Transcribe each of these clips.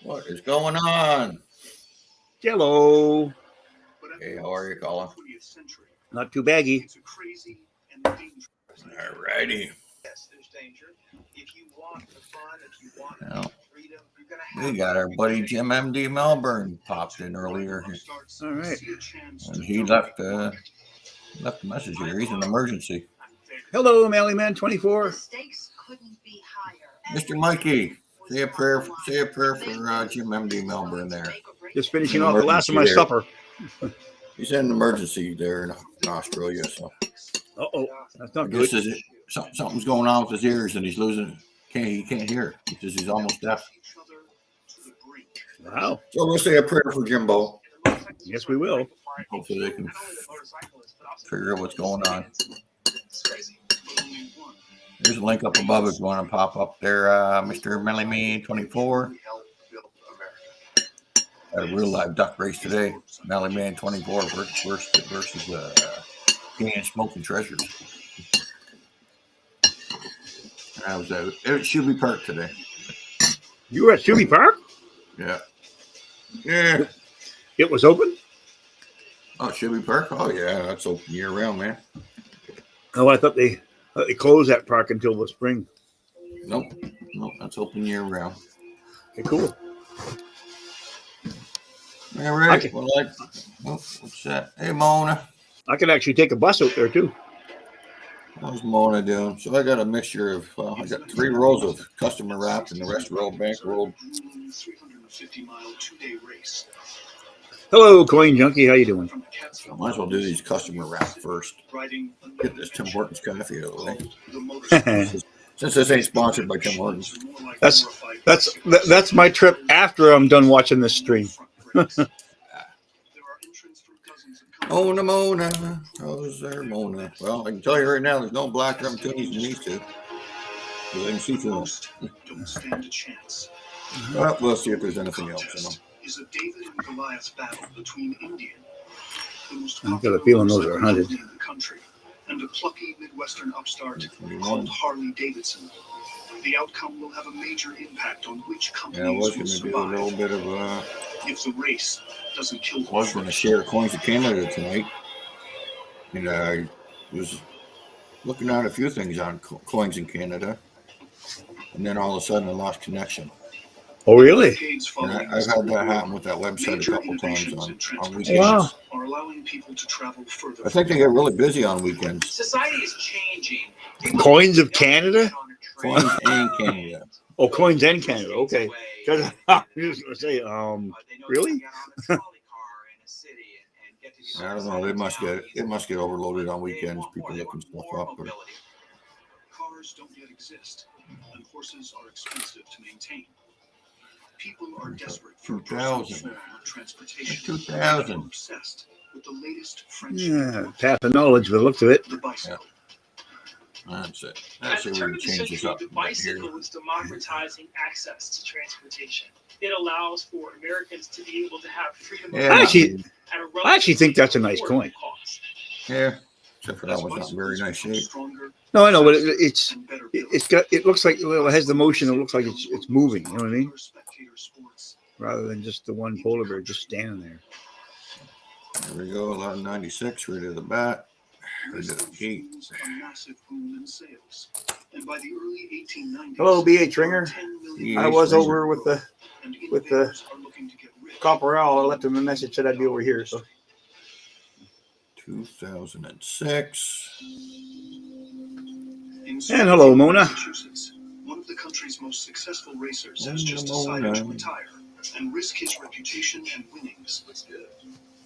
What is going on? Hello. Hey, how are you, Colin? Not too baggy. Alrighty. Well, we got our buddy Jim MD Melbourne popped in earlier, All right. and he left a message here. He's an emergency. Hello, Mally Man 24. Mr. Mikey, say a prayer. Say a prayer for Jim MD Melbourne there. Just finishing off the last of my supper. He's in an emergency there in Australia, so. Uh-oh, that's not good. Something's going on with his ears, and he's losing. He can't hear because he's almost deaf. Wow. So we'll say a prayer for Jimbo. Yes, we will. Hopefully they can figure out what's going on. There's a link up above if you want to pop up there, Mr. Mellyman 24. Had a real live duck race today. Mellyman 24 versus Canadian Smoking Treasures. I was out at Shuby Park today. You were at Shuby Park? Yeah. Yeah. It was open? Oh, Shuby Park? Oh, yeah. That's open year round, man. Oh, I thought they closed that park until the spring. Nope. That's open year round. Okay, cool. All right. What's that? Hey, Mona. I could actually take a bus out there, too. How's Mona doing? So I got a mixture of, I got 3 rolls of customer wrap and the rest rolled bank rolled. Hello, Coin Junkie. How you doing? So I might as well do these customer wrap first. Get this Tim Hortons coffee out of the way. Since this ain't sponsored by Tim Hortons. That's my trip after I'm done watching this stream. Mona. How's there, Mona? Well, I can tell you right now, there's no black rum toonies in these two. I didn't see tuna. Well, we'll see if there's anything else. I've got a feeling those are hunted. And a plucky Midwestern upstart called Harley Davidson. The outcome will have a major impact on which companies will survive. I was going to do a little bit of if the race doesn't kill I was going to share Coins of Canada tonight, and I was looking at a few things on Coins in Canada, and then all of a sudden I lost connection. Oh, really? And I've had that happen with that website a couple times on weekends. Wow. Are allowing people to travel further. I think they get really busy on weekends. Society is changing. Coins of Canada? Coins and Canada. Oh, Coins and Canada. Okay. I was going to say, really? I don't know. It must get overloaded on weekends. People looking stuff up. Or... Cars don't yet exist, and horses are expensive to maintain. People are desperate for a personal form of transportation. 2000. Obsessed with the latest French. Yeah, path of knowledge, by the looks of it. The bicycle. Yeah. That's it. That's it. We're change this up. The bicycle is democratizing access to transportation. It allows for Americans to be able to have freedom. I actually think that's a nice coin. Yeah, except for that was not in very nice shape. No, I know, but it looks like it has the motion. It looks like it's moving. You know what I mean? Rather than just the one polar bear just standing there. There we go. 1196. Right to the bat. Right to the gate. Hello, B.H. Ringer. I was over with the Copperell. I left him a message said I'd be over here. So 2006. And hello, Mona. One of the country's most successful racers has just decided to retire and risk his reputation and winnings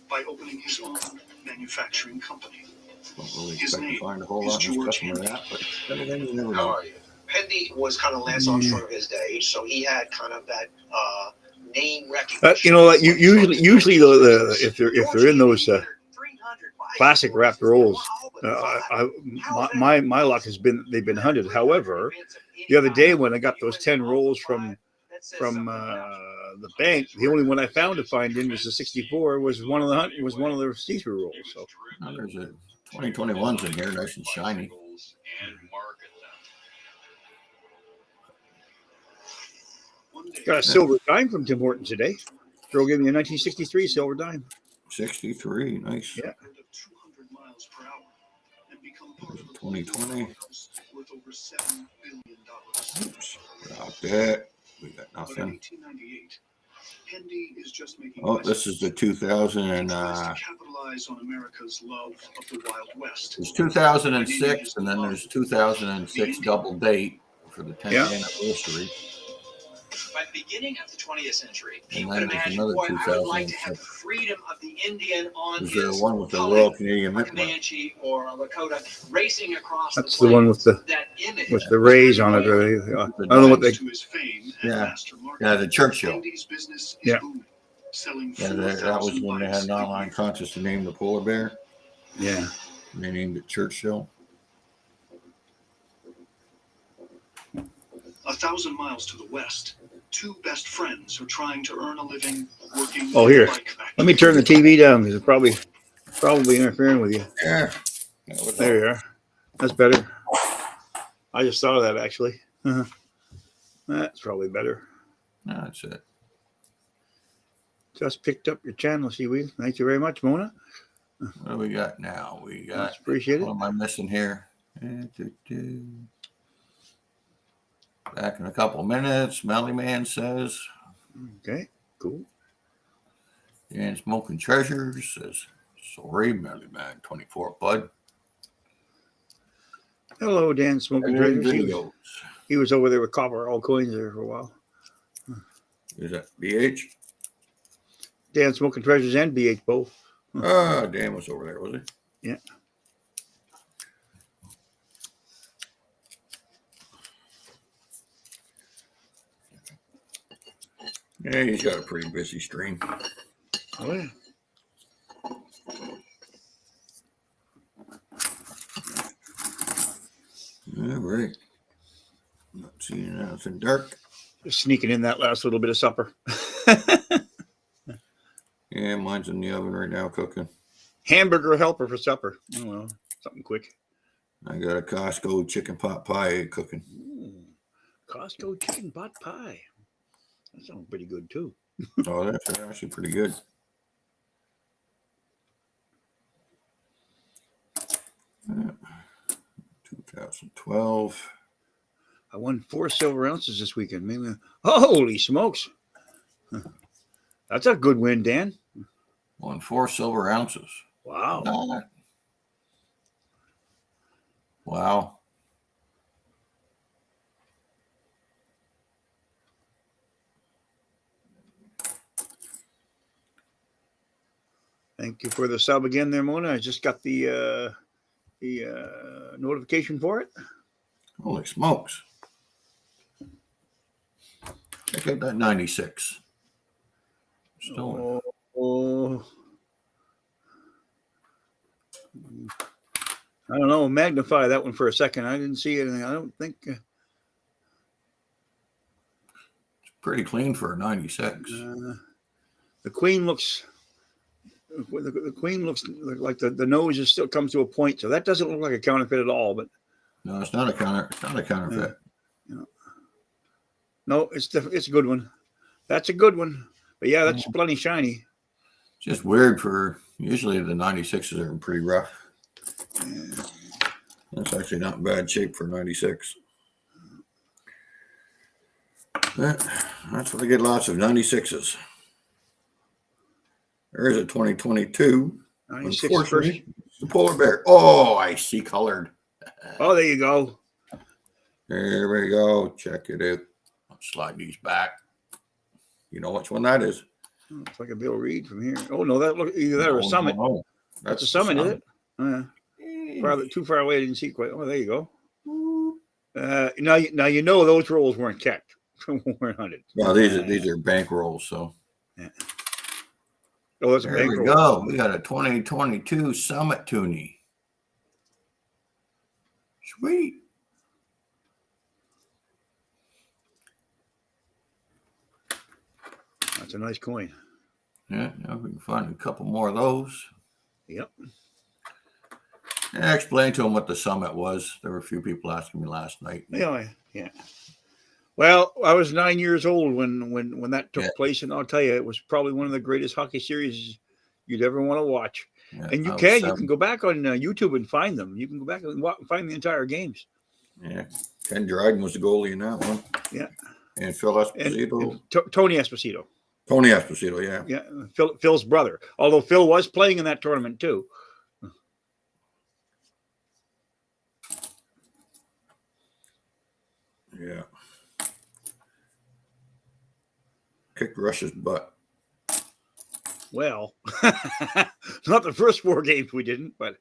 by opening his own manufacturing company. Don't really expect to find a whole lot of customer that, but everything you never know. How are you? Pendy was kind of Lance Armstrong of his day, so he had kind of that name recognition. You know, usually if they're in those classic wrapped rolls, my luck has been they've been hunted. However, the other day when I got those 10 rolls from the bank, the only one I found to find in was the 64 was one of the see-through rolls. So there's a 2021's in here, nice and shiny. Monday, Got a silver dime from Tim Hortons today. Girl gave me a 1963 silver dime. 63. Nice. Yeah. of 200 miles per hour and become part of a 2020. house worth over $7 billion. Oops. About that. We got But in nothing. 1898, Hendy is just making Oh, this is the 2000 and tries to capitalize on America's love of the Wild West. there's 2006 and then there's 2006 double date for the 10th Yeah. anniversary. By the beginning of the 20th century, And people then could there's imagine, another boy, I would like to have the 2006. freedom of the Indian on There's the his one with the pony, Royal Canadian a Mint. Comanche or a Lakota racing across That's the the one with plains. the That image rays on it. I don't know what they. To his fame and Yeah. master marketing, Yeah, the Churchill. Hendy's business is Yeah. booming, selling Yeah, that was 4,000 when they had bikes an a online year. contest to name the polar bear. Yeah. And they named it Churchill. 1,000 miles to the west, two best friends are trying to earn a living working Oh, in a here. bike factory. Let me turn the TV down because it's probably interfering with you. Yeah. That was There you are. That's better. I just thought of that actually. That's probably better. No, that's it. Just picked up your channel, Seaweed. Thank you very much, Mona. What do we got now? We got, Much appreciated. what am I missing here? Back in a couple of minutes. Melly Man says, Okay, cool. and Smoking Treasures says, sorry, Melly Man 24, bud. Hello, Dan Smoking And Treasures. videos. He was over there with Copper All Coins there for a while. Is that BH? Dan Smoking Treasures and BH both. Oh, Dan was over there, was he? Yeah. Yeah, he's got a pretty busy stream. Oh, yeah. All right. Not seeing anything dark. Just sneaking in that last little bit of supper. Yeah, mine's in the oven right now cooking. Hamburger helper for supper. Oh, well, something quick. I got a Costco chicken pot pie cooking. Ooh, Costco chicken pot pie. That sounds pretty good too. Oh, that's actually pretty good. Yeah. 2012. I won 4 silver ounces this weekend. Maybe. Holy smokes. That's a good win, Dan. Won 4 silver ounces. Wow. Wow. Thank you for the sub again there, Mona. I just got the notification for it. Holy smokes. Check out that 96. Still. Oh. I don't know. Magnify that one for a second. I didn't see anything. I don't think. It's pretty clean for a 96. The Queen looks. The Queen looks like the nose is still comes to a point, so that doesn't look like a counterfeit at all. But No, it's not a counterfeit. No, it's a good one. That's a good one. But yeah, that's plenty shiny. It's just weird for usually the 96s are pretty rough. That's actually not in bad shape for 96. That's what I get lots of 96s. There's a 2022. 96 Unfortunately, it's the polar bear. Oh, I see colored. Oh, there you go. There we go. Check it out. I'll slide these back. You know which one that is? Oh, it's like a Bill Reed from here. Oh no, that look either that or a Summit. No. That's a Summit, is it? Oh, yeah. Too far away. I didn't see quite. Oh, there you go. Now you know those rolls weren't kept. weren't hunted. Well, these are bank rolls, so. Yeah. Oh, that's a There bank we roll. go. We got a 2022 Summit Toonie. Sweet. That's a nice coin. Yeah, now we can find a couple more of those. Yep. I explained to them what the Summit was. There were a few people asking me last night. Yeah. Well, I was 9 years old when that took Yeah. place, and I'll tell you, it was probably one of the greatest hockey series you'd ever want to watch. Yeah, And I you was can 7. go back on YouTube and find them. You can go back and find the entire games. Yeah, Ken Dryden was the goalie in that one. Yeah. And Phil Esposito. And Tony Esposito. Tony Esposito, yeah. Yeah, Phil's brother. Although Phil was playing in that tournament too. Yeah. Kicked Russia's butt. Well, not the first 4 games we didn't, but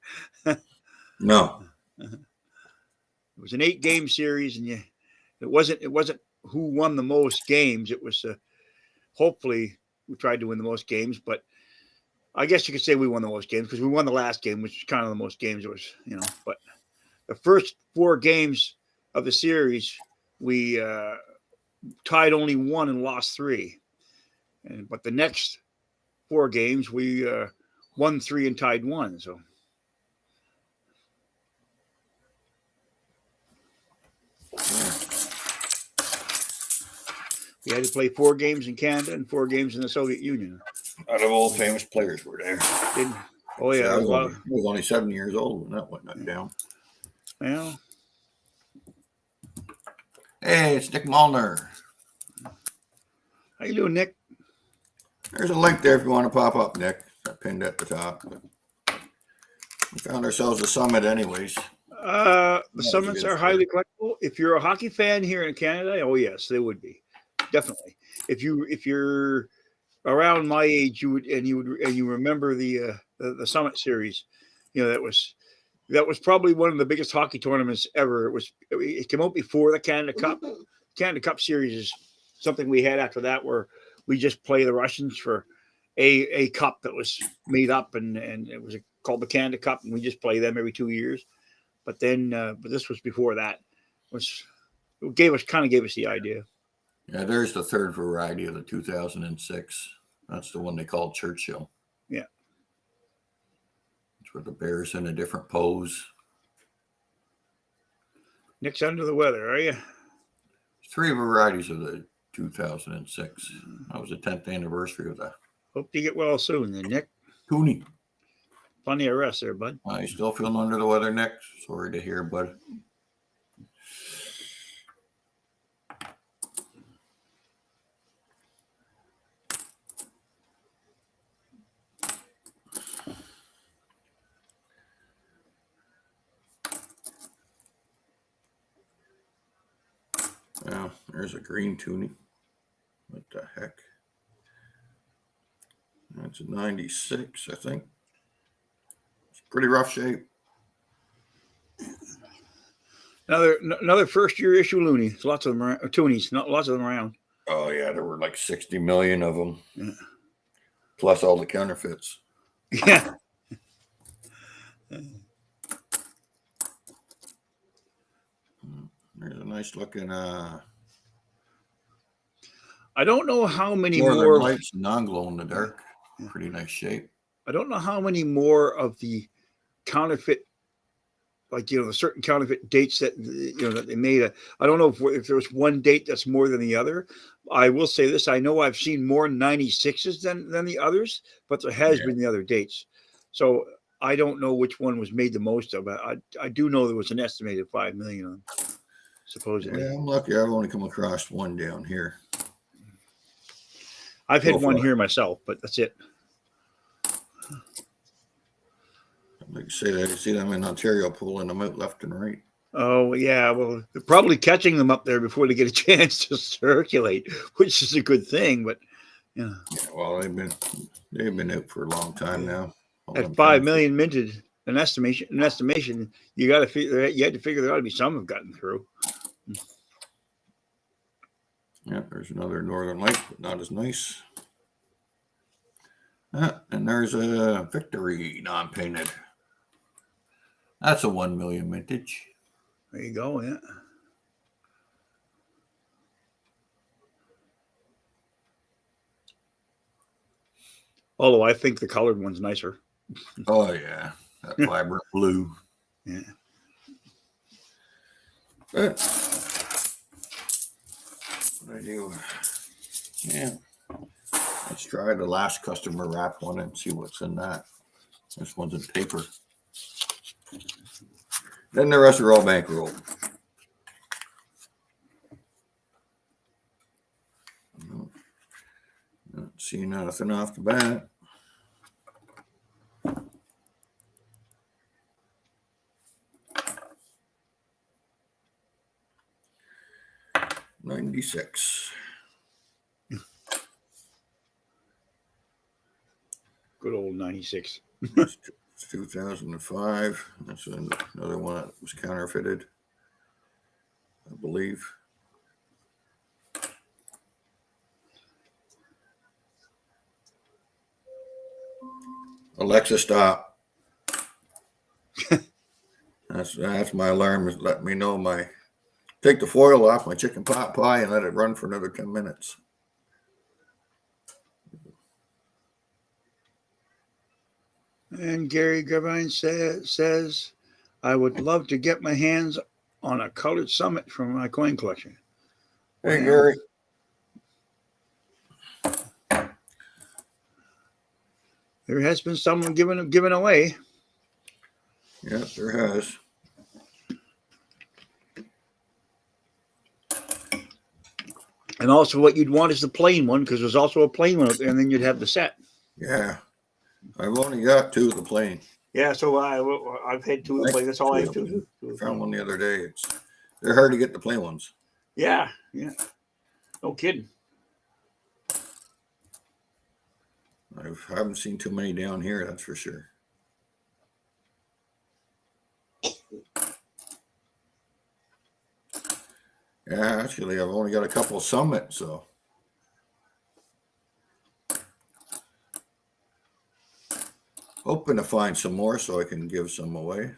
No. it was an 8-game series, and it wasn't who won the most games. It was hopefully we tried to win the most games, but I guess you could say we won the most games because we won the last game, which was kind of the most games. It was, but the first 4 games of the series, we tied only 1 and lost 3. But the next 4 games, we won 3 and tied 1. So we had to play 4 games in Canada and 4 games in the Soviet Union. Out of all famous players were there. Oh yeah, I was only 7 years old when that went down. Well, Hey, it's Nick Molnar. how you doing, Nick? There's a link there if you want to pop up, Nick. I pinned at the top. We found ourselves a summit anyways. The summits are highly collectible. If you're a hockey fan here in Canada, oh yes, they would be. Definitely. If you're around my age, you remember the Summit series, that was probably one of the biggest hockey tournaments ever. It came out before the Canada Cup. Canada Cup series is something we had after that, where we just play the Russians for a cup that was made up, and it was called the Canada Cup, and we just play them every 2 years. But then, but this was before that, which gave us the idea. Yeah, there's the third variety of the 2006. That's the one they called Churchill. Yeah. It's with the bears in a different pose. Nick's under the weather, are you? 3 varieties of the 2006. That was the 10th anniversary of the Hope you get well soon, then, Nick. Toonie. Plenty of rest there, bud. You still feeling under the weather, Nick? Sorry to hear, bud. Well, there's a green Toonie. What the heck? That's a 96, I think. It's pretty rough shape. Another first year issue loony. There's lots of them around, Toonies, not lots of them around. Oh yeah, there were like 60 million of them. Yeah. Plus all the counterfeits. Yeah. There's a nice looking I don't know how many Northern more Lights non-glow in the dark. Pretty nice shape. I don't know how many more of the counterfeit, like the certain counterfeit dates that that they made. I don't know if there was one date that's more than the other. I will say this: I know I've seen more 96s than the others, but there has been the other dates. So I don't know which one was made the most of. I do know there was an estimated 5 million on, supposedly. Yeah, I'm lucky. I've only come across one down here. I've had one here myself, but that's it. Like I say, I see them in Ontario pulling them out left and right. Oh yeah, well, they're probably catching them up there before they get a chance to circulate, which is a good thing. But Yeah, well, they've been out for a long time now. at 5 million minted, an estimation, you got to figure. You had to figure there ought to be some have gotten through. Yeah, there's another Northern Light, but not as nice. And there's a Victory non-painted. That's a 1 million vintage. There you go. Yeah. Although I think the colored one's nicer. Oh yeah, that vibrant blue. Yeah. What I do? Yeah. Let's try the last customer wrap one and see what's in that. This one's in paper. Then the rest are all bankroll. Not seeing nothing off the bat. $96. Good old 96. It's 2005. That's another one that was counterfeited, I believe. Alexa, stop. That's my alarm. Is letting me know my take the foil off my chicken pot pie and let it run for another 10 minutes. And Gary Gravine says, I would love to get my hands on a colored summit from my coin collection. Hey, Wow. Gary. There has been someone given away. Yes, there has. And also what you'd want is the plain one, because there's also a plain one, and then you'd have the set. Yeah. I've only got two of the plane. Yeah, so I've had two of the plain. That's all I have to I found one the other day. They're hard to get the plain ones. Yeah. No kidding. I haven't seen too many down here, that's for sure. Yeah, actually, I've only got a couple of summits, so. Hoping to find some more so I can give some away.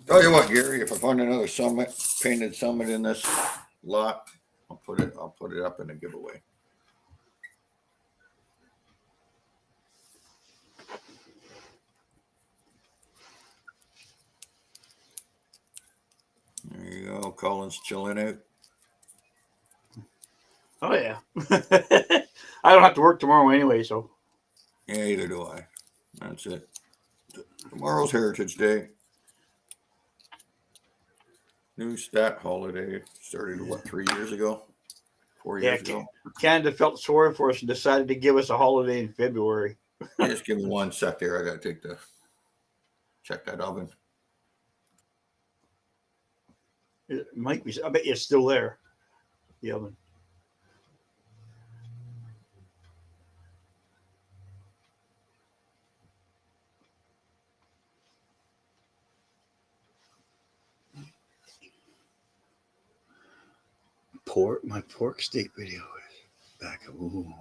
Tell you what, Gary, if I find another summit, painted summit in this lot, I'll put it up in a giveaway. There you go. Colin's chilling out. Oh, yeah. I don't have to work tomorrow anyway, so. Yeah, either do I. That's it. Tomorrow's Heritage Day. New stat holiday started, what, 3 years ago? 4 years ago? Canada felt sorry for us and decided to give us a holiday in February. Just give me 1 sec there. I got to check that oven. It might be. I bet it's still there. The oven. My pork steak video is back. Ooh,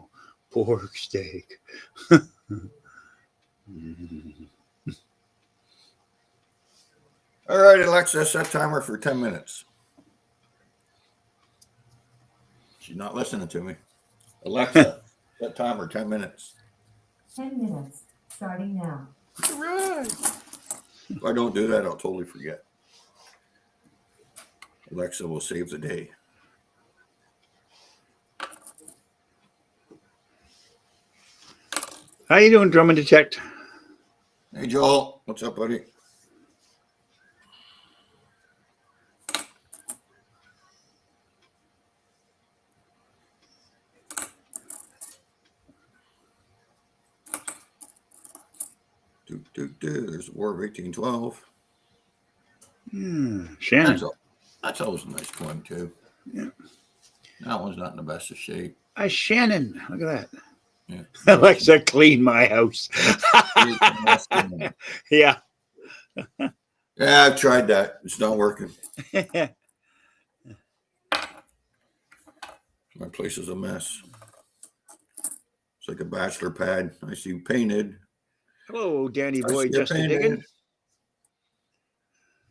pork steak. All right, Alexa, set timer for 10 minutes. She's not listening to me. Alexa, set timer 10 minutes. 10 minutes, starting now. All right. If I don't do that, I'll totally forget. Alexa will save the day. How you doing, Drum and Detect? Hey, Joel. What's up, buddy? There's the War of 1812. Shannon. That's always a nice coin, too. Yeah. That one's not in the best of shape. Shannon. Look at that. Yeah. Alexa, clean my house. Yeah. Yeah, I've tried that. It's not working. My place is a mess. It's like a bachelor pad. I see painted. Hello, Danny boy, Justin painted.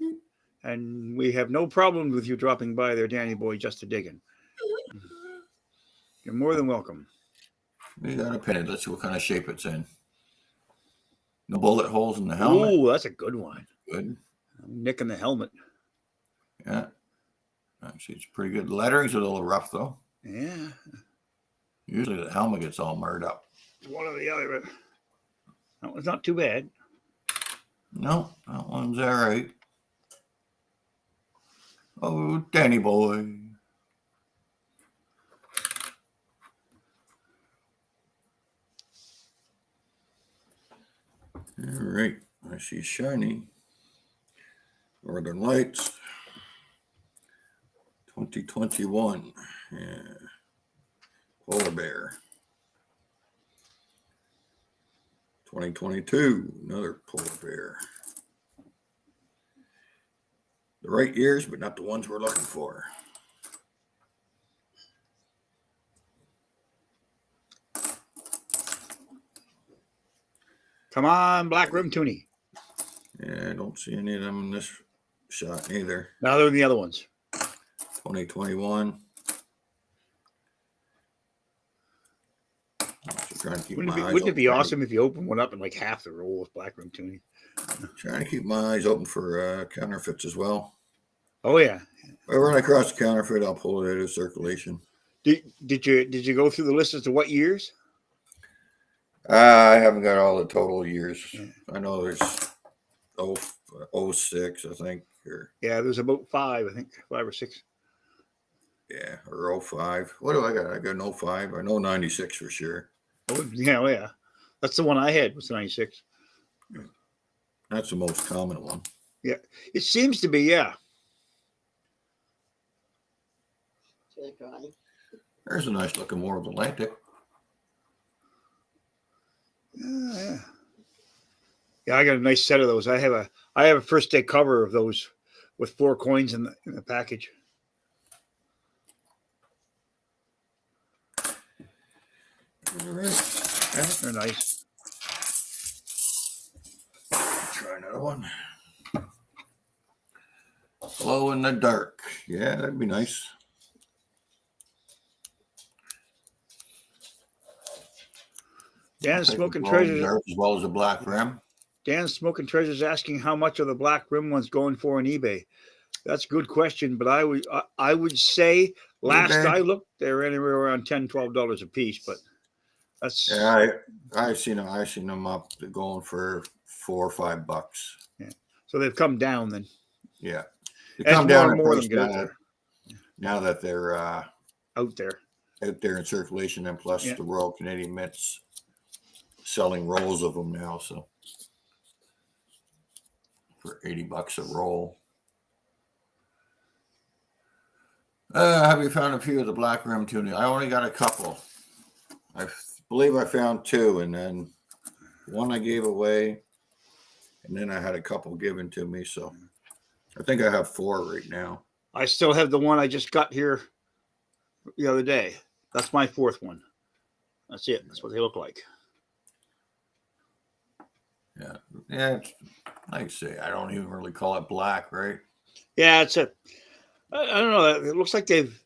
Diggin. And we have no problem with you dropping by there, Danny boy, just to dig in. You're more than welcome. We got to pin it. Let's see what kind of shape it's in. The bullet holes in the helmet. Oh, that's a good one. Good. Nick in the helmet. Yeah. Actually, it's pretty good. The lettering's a little rough, though. Yeah. Usually the helmet gets all marred up. One or the other. That one's not too bad. No, that one's all right. Oh, Danny boy. All right. I see shiny. Northern Lights. 2021. Yeah. Polar Bear. 2022. Another Polar Bear. The right ears, but not the ones we're looking for. Come on, Black Rim Toonie. Yeah, I don't see any of them in this shot either. Neither than the other ones. 2021. Trying to keep my eyes Wouldn't it be open. awesome if you open one up and like half the roll was Black Rim Toonie? Trying to keep my eyes open for counterfeits as well. Oh yeah. If I run across a counterfeit, I'll pull it out of circulation. Did you go through the list as to what years? I haven't got all the total years. Yeah. I know there's 06, I think, or Yeah, there's about 5, I think, 5 or 6. yeah, or 05. What do I got? I got an 05. I know 96 for sure. Oh yeah. That's the one I had was 96. That's the most common one. Yeah. It seems to be, yeah. There's a nice looking World Atlantic. Yeah. Yeah, I got a nice set of those. I have a first day cover of those with 4 coins in the package. All right. They're nice. Try another one. Glow in the dark. Yeah, that'd be nice. Dan's Smoking Glow in the Treasures. dark as well as a black rim. Dan's Smoking Treasures asking how much are the Black Rim ones going for on eBay? That's a good question, but I would say last eBay? I looked, they're anywhere around $10, $12 a piece, but that's Yeah, I've seen them up going for $4 or $5. yeah. So they've come down then. Yeah, they As come more down and in more of price them get out now that they're out there. out there in circulation, and plus Yeah. the Royal Canadian Mint's selling rolls of them now, so for $80 a roll. Have you found a few of the Black Rim Toonie? I only got a couple. I believe I found 2, and then one I gave away, and then I had a couple given to me. So I think I have 4 right now. I still have the one I just got here the other day. That's my 4th one. That's it. That's what they look like. Yeah, it's, like I say, I don't even really call it black, right? Yeah, it's a. I don't know. It looks like they've.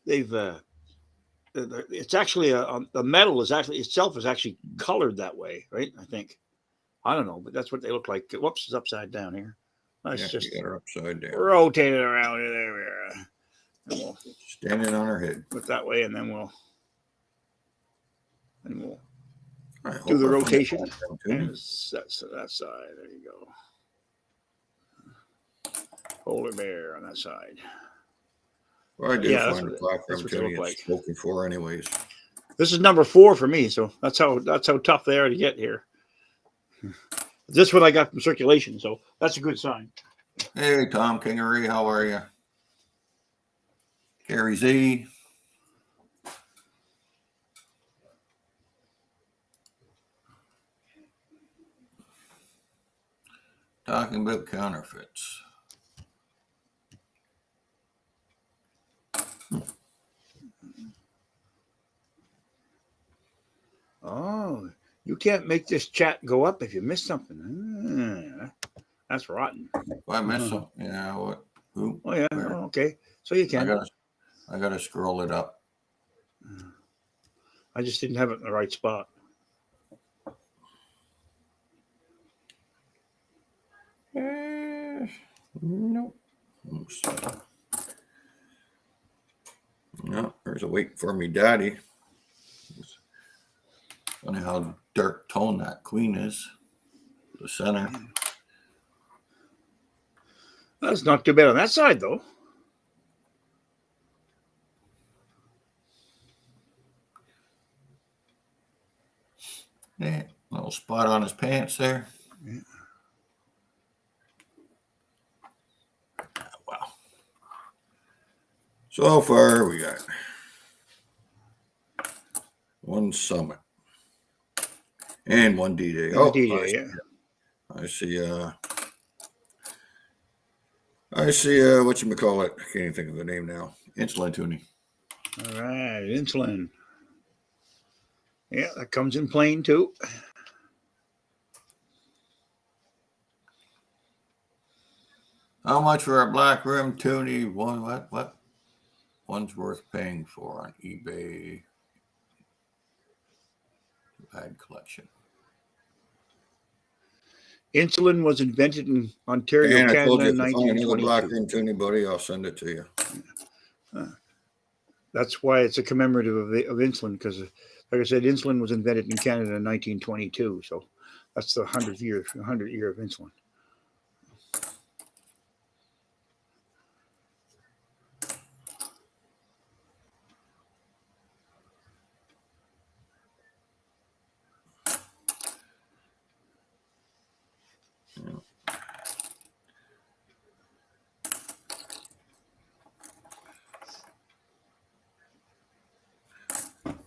It's actually the metal is actually itself is actually colored that way, right? I think. I don't know, but that's what they look like. Whoops, it's upside down here. Let's Yeah, just you got her upside down, rotate it around. There we are. And we'll standing on her head. put it that way, and then we'll I hope do the I find rotation. Black Rim Toonie. And that's that side. There you go. Polar bear on that side. Well, I did Yeah, find a Black Rim that's what they Toonie look it's like. spoken for, anyways. This is number 4 for me, so that's how tough they are to get here. This one I got from circulation, so that's a good sign. Hey, Tom Kingery, how are you? Gary Z. Talking about counterfeits. Oh, you can't make this chat go up if you miss something. That's rotten. If I miss them, yeah. Ooh, Oh yeah. where? Oh, okay. So you I can. gotta scroll it up. I just didn't have it in the right spot. Nope. Let's see. No, there's a wait for me, Daddy. Funny how dark tone that queen is. The center. That's not too bad on that side, though. Yeah, little spot on his pants there. Yeah. Wow. So far, we got one summit and one D-Day. And Oh, the DJ, yeah. I see. What you call it? I can't even think of the name now. Insulin Toonie. All right, insulin. Yeah, that comes in plain too. How much for a black rim Toonie? What? One's worth paying for on eBay. Pad collection. Insulin was invented in Ontario, And I told Canada you, in if I find another black 1922. rim Toonie, buddy, I'll send it to you. That's why it's a commemorative of insulin, because, like I said, insulin was invented in Canada in 1922. So that's the 100th year of insulin.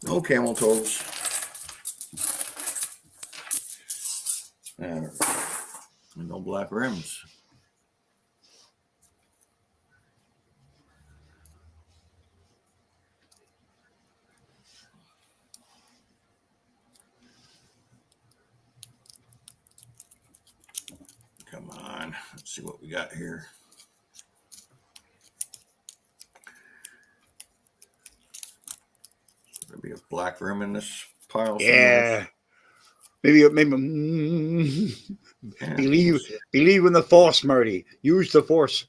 No camel toes. And no black rims. Come on, let's see what we got here. There'll be a black rim in this pile Yeah. somewhere. Maybe Yeah, believe in the force, Marty. Use the force.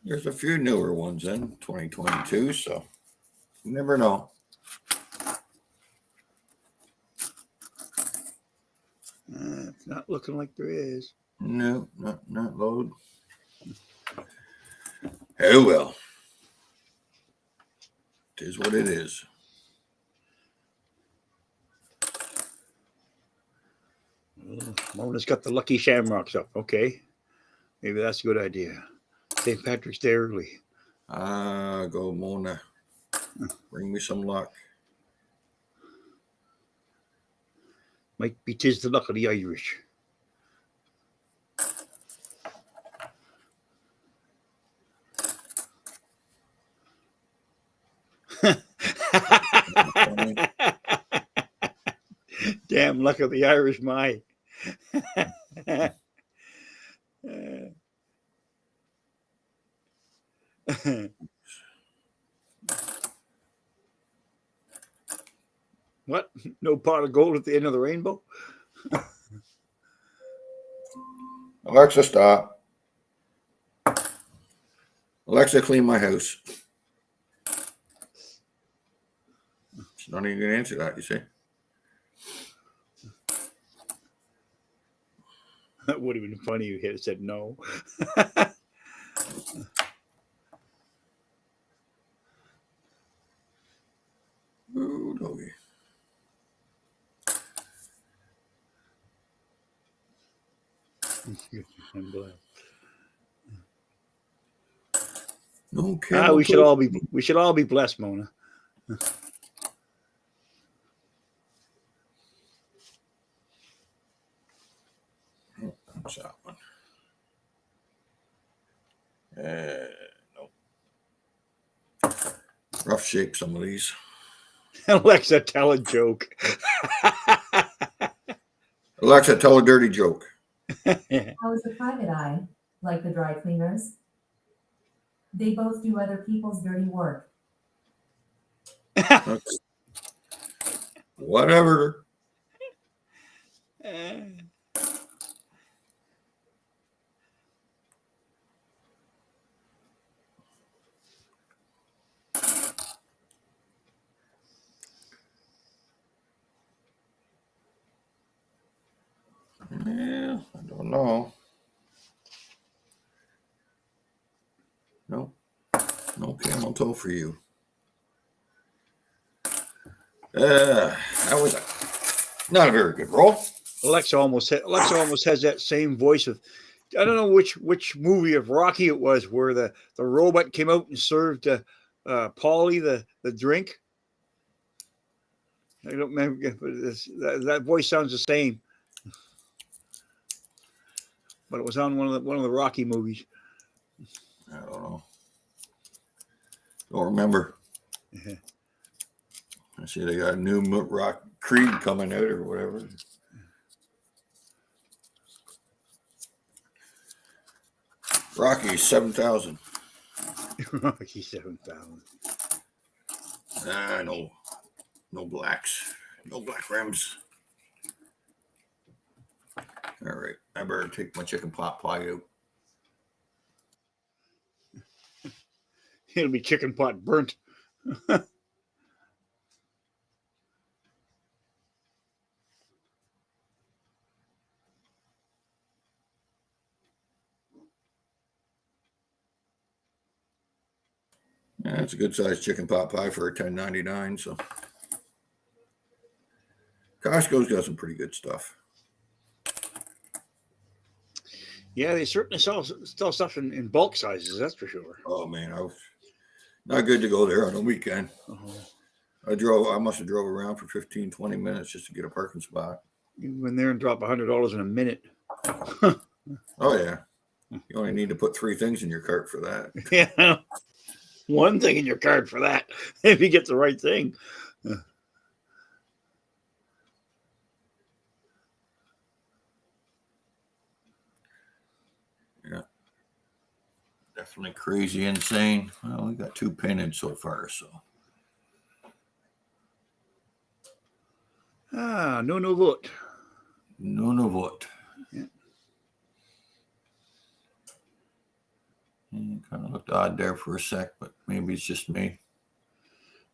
there's a few newer ones in 2022, so you never know. It's not looking like there is. No, not load. Oh well. It is what it is. Mona's got the lucky shamrocks up. Okay. Maybe that's a good idea. St. Patrick's Day early. Go Mona. Bring me some luck. Might be 'tis the luck of the Irish. Damn luck of the Irish, my. What? No pot of gold at the end of the rainbow? Alexa, stop. Alexa, clean my house. She's not even going to answer that, you see. That would have been funny if you had said no. Ooh, doggy. I'm glad. No camel we should toe. all be blessed, Mona. What's that one? Nope. Rough shape, some of these. Alexa, tell a joke. Alexa, tell a dirty joke. How is a private eye, like the dry cleaners? They both do other people's dirty work. Okay. Whatever. Yeah, I don't know. No, no camel toe for you. That was not a very good roll. Alexa almost has that same voice of, I don't know which movie of Rocky it was where the robot came out and served Paulie the drink. I don't remember, but that voice sounds the same. But it was on one of the Rocky movies. I don't know. Don't remember. Yeah. I see they got a new rock Creed coming out or whatever. Rocky 7,000. Rocky 7,000. No blacks. No black rims. All right. I better take my chicken pot pie out. It'll be chicken pot burnt. Yeah, it's a good sized chicken pot pie for a $10.99. So Costco's got some pretty good stuff. Yeah, they certainly sell stuff in bulk sizes, that's for sure. Oh man, I was not good to go there on the weekend. Uh-huh. I must have drove around for 15, 20 minutes just to get a parking spot. You go in there and drop $100 in a minute. Oh yeah. You only need to put 3 things in your cart for that. Yeah. One thing in your card for that, if you get the right thing. Yeah. Definitely crazy, insane. Well, we got 2 painted so far, so. No vote. No vote. Yeah. Kind of looked odd there for a sec, but maybe it's just me.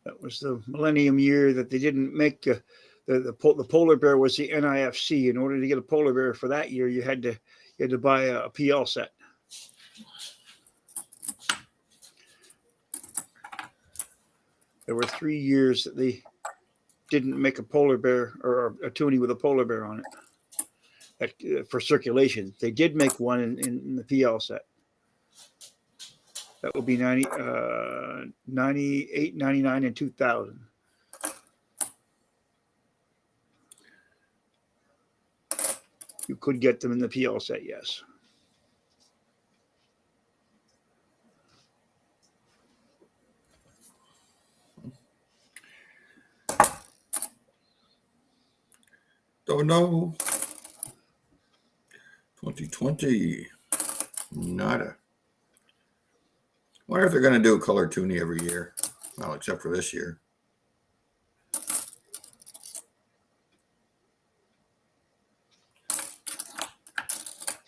That was the millennium year that they didn't make the polar bear was the NIFC. In order to get a polar bear for that year, you had to buy a PL set. There were 3 years that they didn't make a polar bear or a Toonie with a polar bear on it for circulation. They did make one in the PL set. That would be 98, 99, and 2000. You could get them in the PL set, yes. Don't know. 2020. Nada. Wonder if they're going to do a color Toonie every year. Well, except for this year.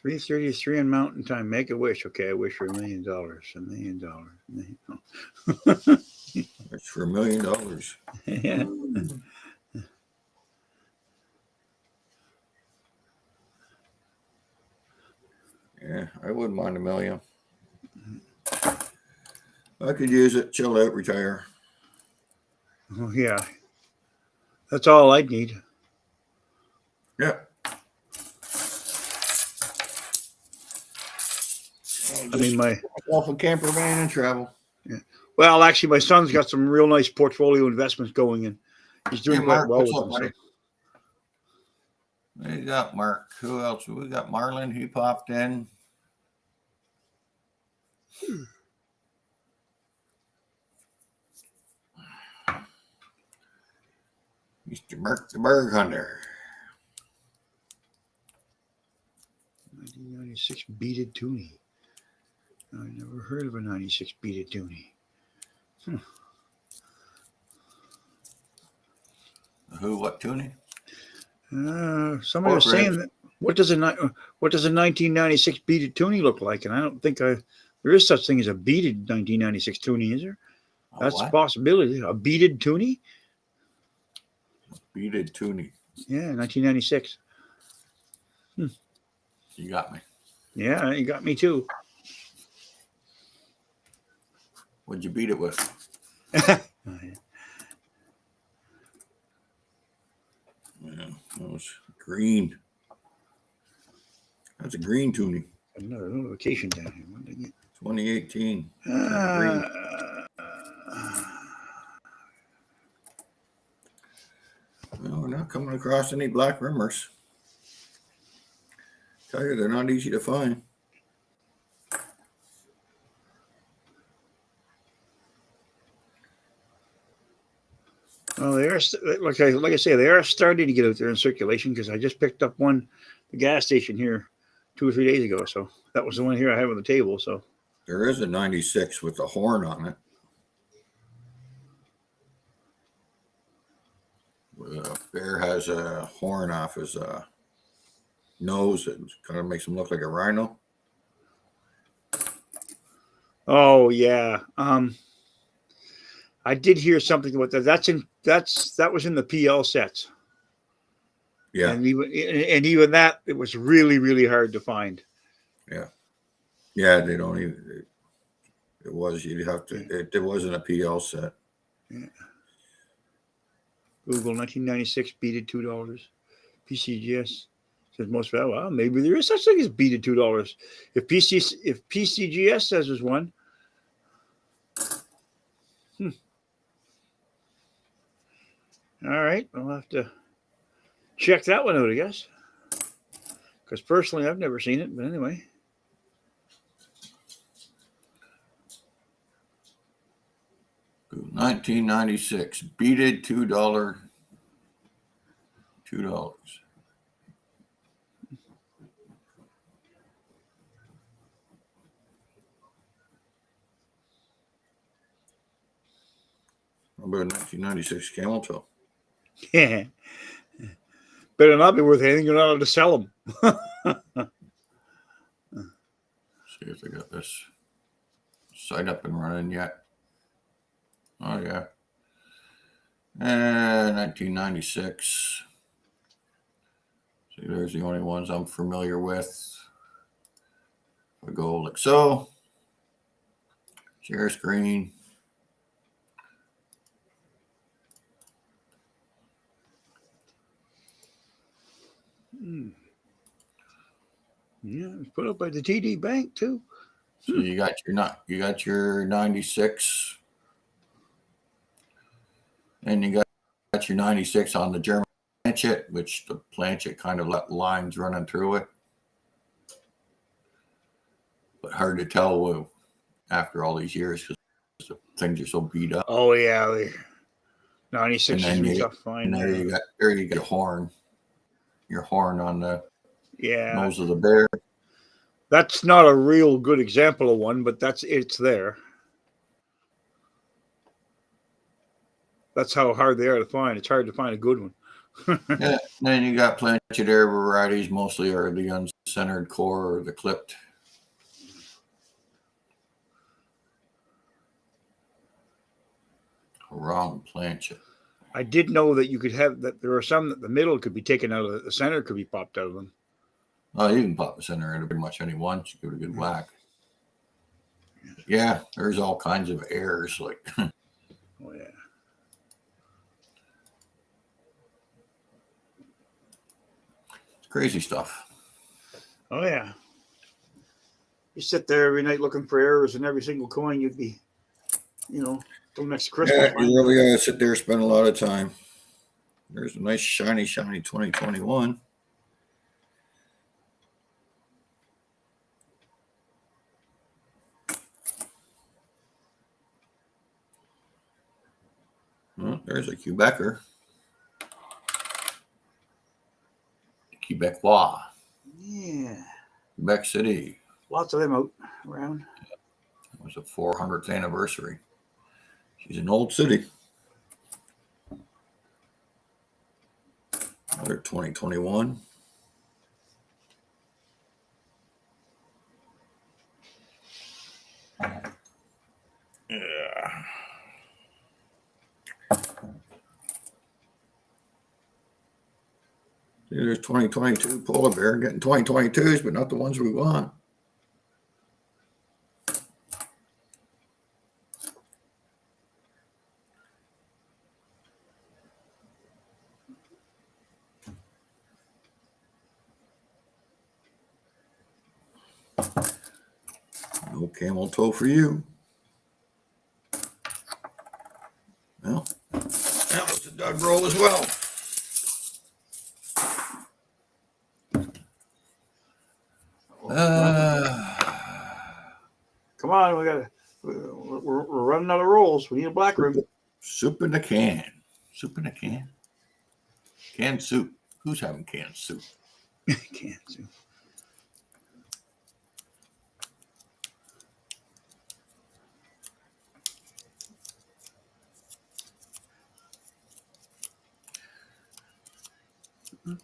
$333 on Mountain Time. Make a wish. Okay, I wish for $1 million. $1 million. It's for $1 million. Yeah. Yeah, I wouldn't mind $1 million. I could use it, chill out, retire. Oh, yeah. That's all I'd need. Yeah. I mean, off a camper van and travel. Yeah. Well, actually, my son's got some real nice portfolio investments going, and he's doing quite Mark, well what's with up, them. buddy? We got Mark. Who else? We got Marlon. He popped in. Mr. Mark the Berg Hunter. 96 beaded Toonie. I never heard of a 96 beaded Toonie. Who? What? Toonie? Somebody was saying Corporate. that. What does a 1996 beaded Toonie look like? And I don't think there is such thing as a beaded 1996 Toonie, is there? That's a What? possibility. A beaded Toonie? Beaded Toonie. Yeah, 1996. You got me. Yeah, you got me too. What'd you beat it with? Oh, Yeah, that was green. That's a green Toonie. another notification down here. What did I get? 2018. Green. Well, we're not coming across any black rimmers. Tell you, they're not easy to find. Well, they are like I say, they are starting to get out there in circulation because I just picked up one at the gas station here 2 or 3 days ago. So that was the one here I have on the table. So There is a 96 with a horn on it. Bear has a horn off his nose. It kind of makes him look like a rhino. oh yeah, I did hear something about that. That was in the PL sets. Yeah, And even that, it was really, really hard to find. yeah. They don't even. It was you'd have to. It wasn't a PL set. Yeah. Google 1996 beaded $2. PCGS says most value. Well, maybe there is such thing as beaded $2. If PCGS says there's one. All right, I'll have to check that one out, I guess. Because personally, I've never seen it. But anyway. Ooh, 1996 beaded $2. $2. How about 1996 camel toe? Yeah. Better not be worth anything. You're not allowed to sell them. See if they got this site up and running yet. Oh yeah. 1996. See, there's the only ones I'm familiar with. I go like so. Share screen. Yeah, it was put up by the TD Bank too. So you got your 96, and you got your 96 on the German planchet, which the planchet kind of let lines running through it. But hard to tell after all these years because the things are so beat up. Oh yeah, 96 is really tough to find. And there you got your horn on the nose of the bear. That's not a real good example of one, but it's there. That's how hard they are to find. It's hard to find a good one. Yeah, then you got planchet air varieties, mostly are the uncentered core or the clipped. Wrong planchet. I did know that you could have that. There are some that the middle could be taken out of the center, could be popped out of them. Oh, you can pop the center into pretty much any one. You give it a good whack. Yeah, there's all kinds of errors. Like, oh yeah, it's crazy stuff. oh yeah. You sit there every night looking for errors in every single coin. You'd be, till next Christmas. Yeah, you really gotta sit there and spend a lot of time. There's a nice shiny 2021. Well, there's a Quebecer. Quebecois. Yeah. Quebec City. Lots of them out around. It was a 400th anniversary. She's an old city. Another 2021. Yeah. See, there's 2022 polar bear getting 2022s, but not the ones we want. No camel toe for you. Well, that was a Doug roll as well. Come on, we're running out of rolls. We need a black room. Soup in a can. Soup in a can. Canned soup. Who's having canned soup? Can't see.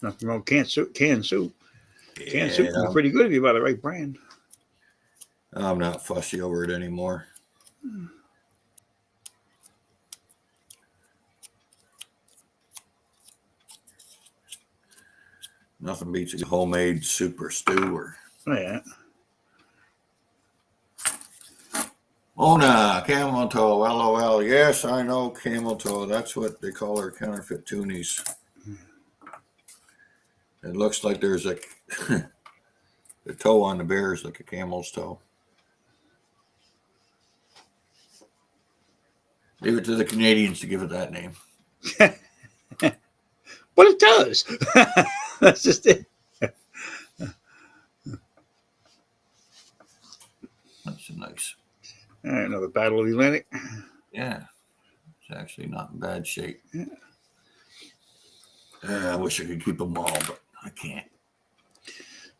Nothing wrong with canned soup. Canned soup is pretty good if you buy the right brand. I'm not fussy over it anymore. Nothing beats a homemade soup or stew or. Oh, yeah. Mona, camel toe, LOL. Yes, I know camel toe. That's what they call our counterfeit toonies. It looks like there's a the toe on the bear is like a camel's toe. Leave it to the Canadians to give it that name. But it does. That's just it. That's nice. All right, another Battle of the Atlantic. Yeah, it's actually not in bad shape. Yeah. I wish I could keep them all, but I can't.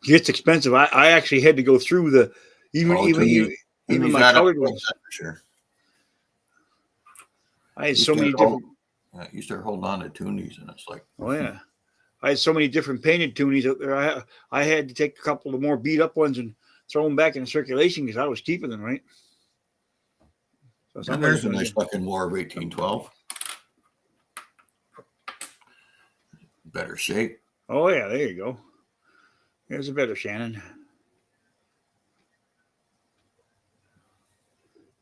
It's expensive. I actually had to go through the even my colored ones. For sure. I had so many different. You start holding on to toonies, and it's like, Oh yeah, I had so many different painted toonies out there. I had to take a couple of more beat up ones and throw them back in circulation because I was keeping them, right. So and there's a nice fucking War of 1812. Better shape. Oh yeah, there you go. There's a better Shannon.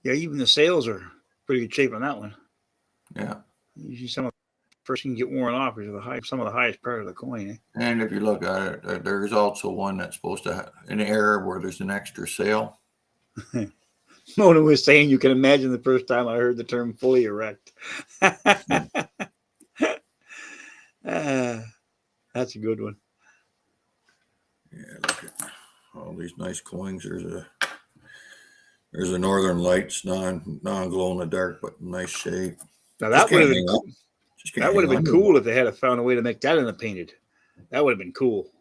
Yeah, even the sails are pretty good shape on that one. Yeah. Usually some of the first can get worn off is some of the highest part of the coin. Eh? And if you look at it, there's also one that's supposed to have an error where there's an extra sail. Mona was saying you can imagine the first time I heard the term fully erect. That's a good one. Yeah, look at all these nice coins. There's a Northern Lights, non-glow in the dark, but nice shape. Now that would have been cool. That would have been cool if they had found a way to make that in the painted. That would have been cool.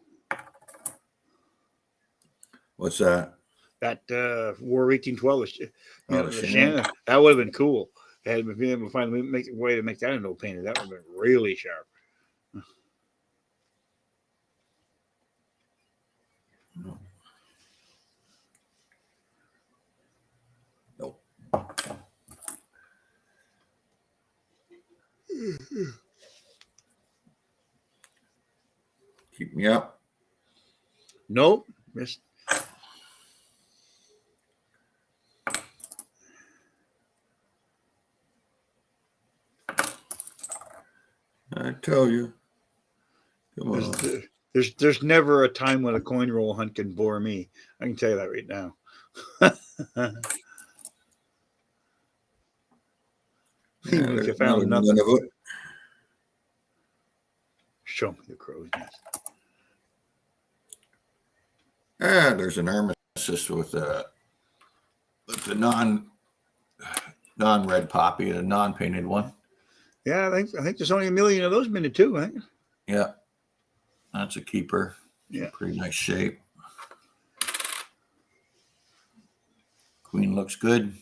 What's that? That War of 1812, The Shannon. That would have been cool. They had been able to find a way to make that into a painted. That would have been really sharp. Nope. Keep me up. Nope. Just I tell you. Come on. there's never a time when a coin roll hunt can bore me. I can tell you that right now. Even if you found nothing. Show me the crow's nest. There's an armistice with the non-red poppy, a non-painted one. Yeah, I think there's only 1 million of those minted too, right? Yeah, that's a keeper. Yeah, Pretty nice shape. Queen looks good.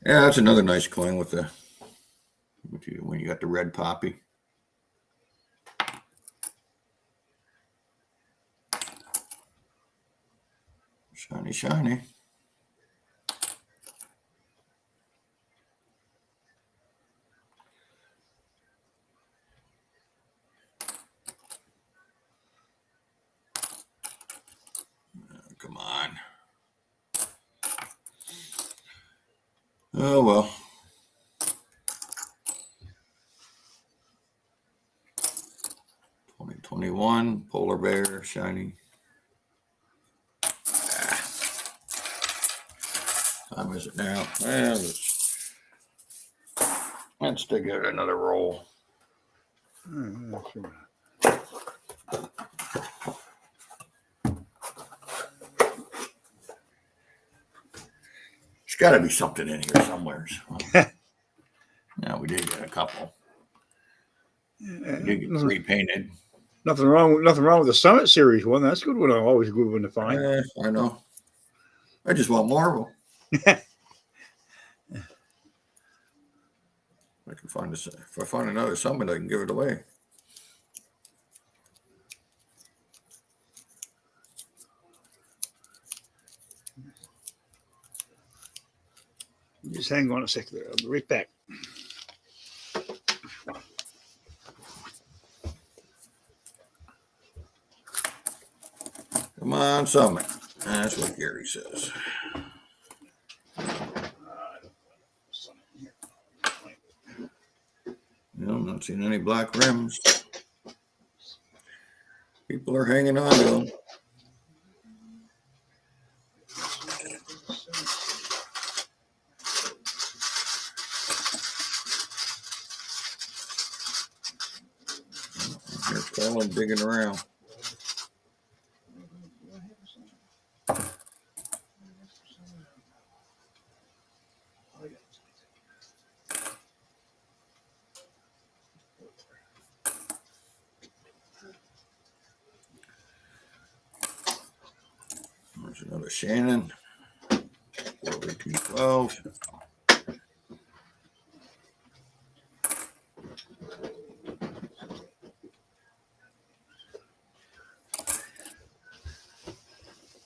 Yeah, that's another nice coin with the when you got the red poppy. Shiny, shiny. Come on. Oh, well. '21 polar bear, shiny. Time is it now? Well, let's take it another roll. There's got to be something in here somewhere. Yeah, we did get a couple. We did get 3 painted. Nothing wrong with the Summit Series one. That's a good one. Always a good one to find. I know. I just want more of them. I can find this. If I find another Summit, I can give it away. Just hang on a second there. I'll be right back. Come on, Summit. That's what Gary says. No, I'm not seeing any black rims. People are hanging on to them. Here's Colin digging around. There's another Shannon. 41812.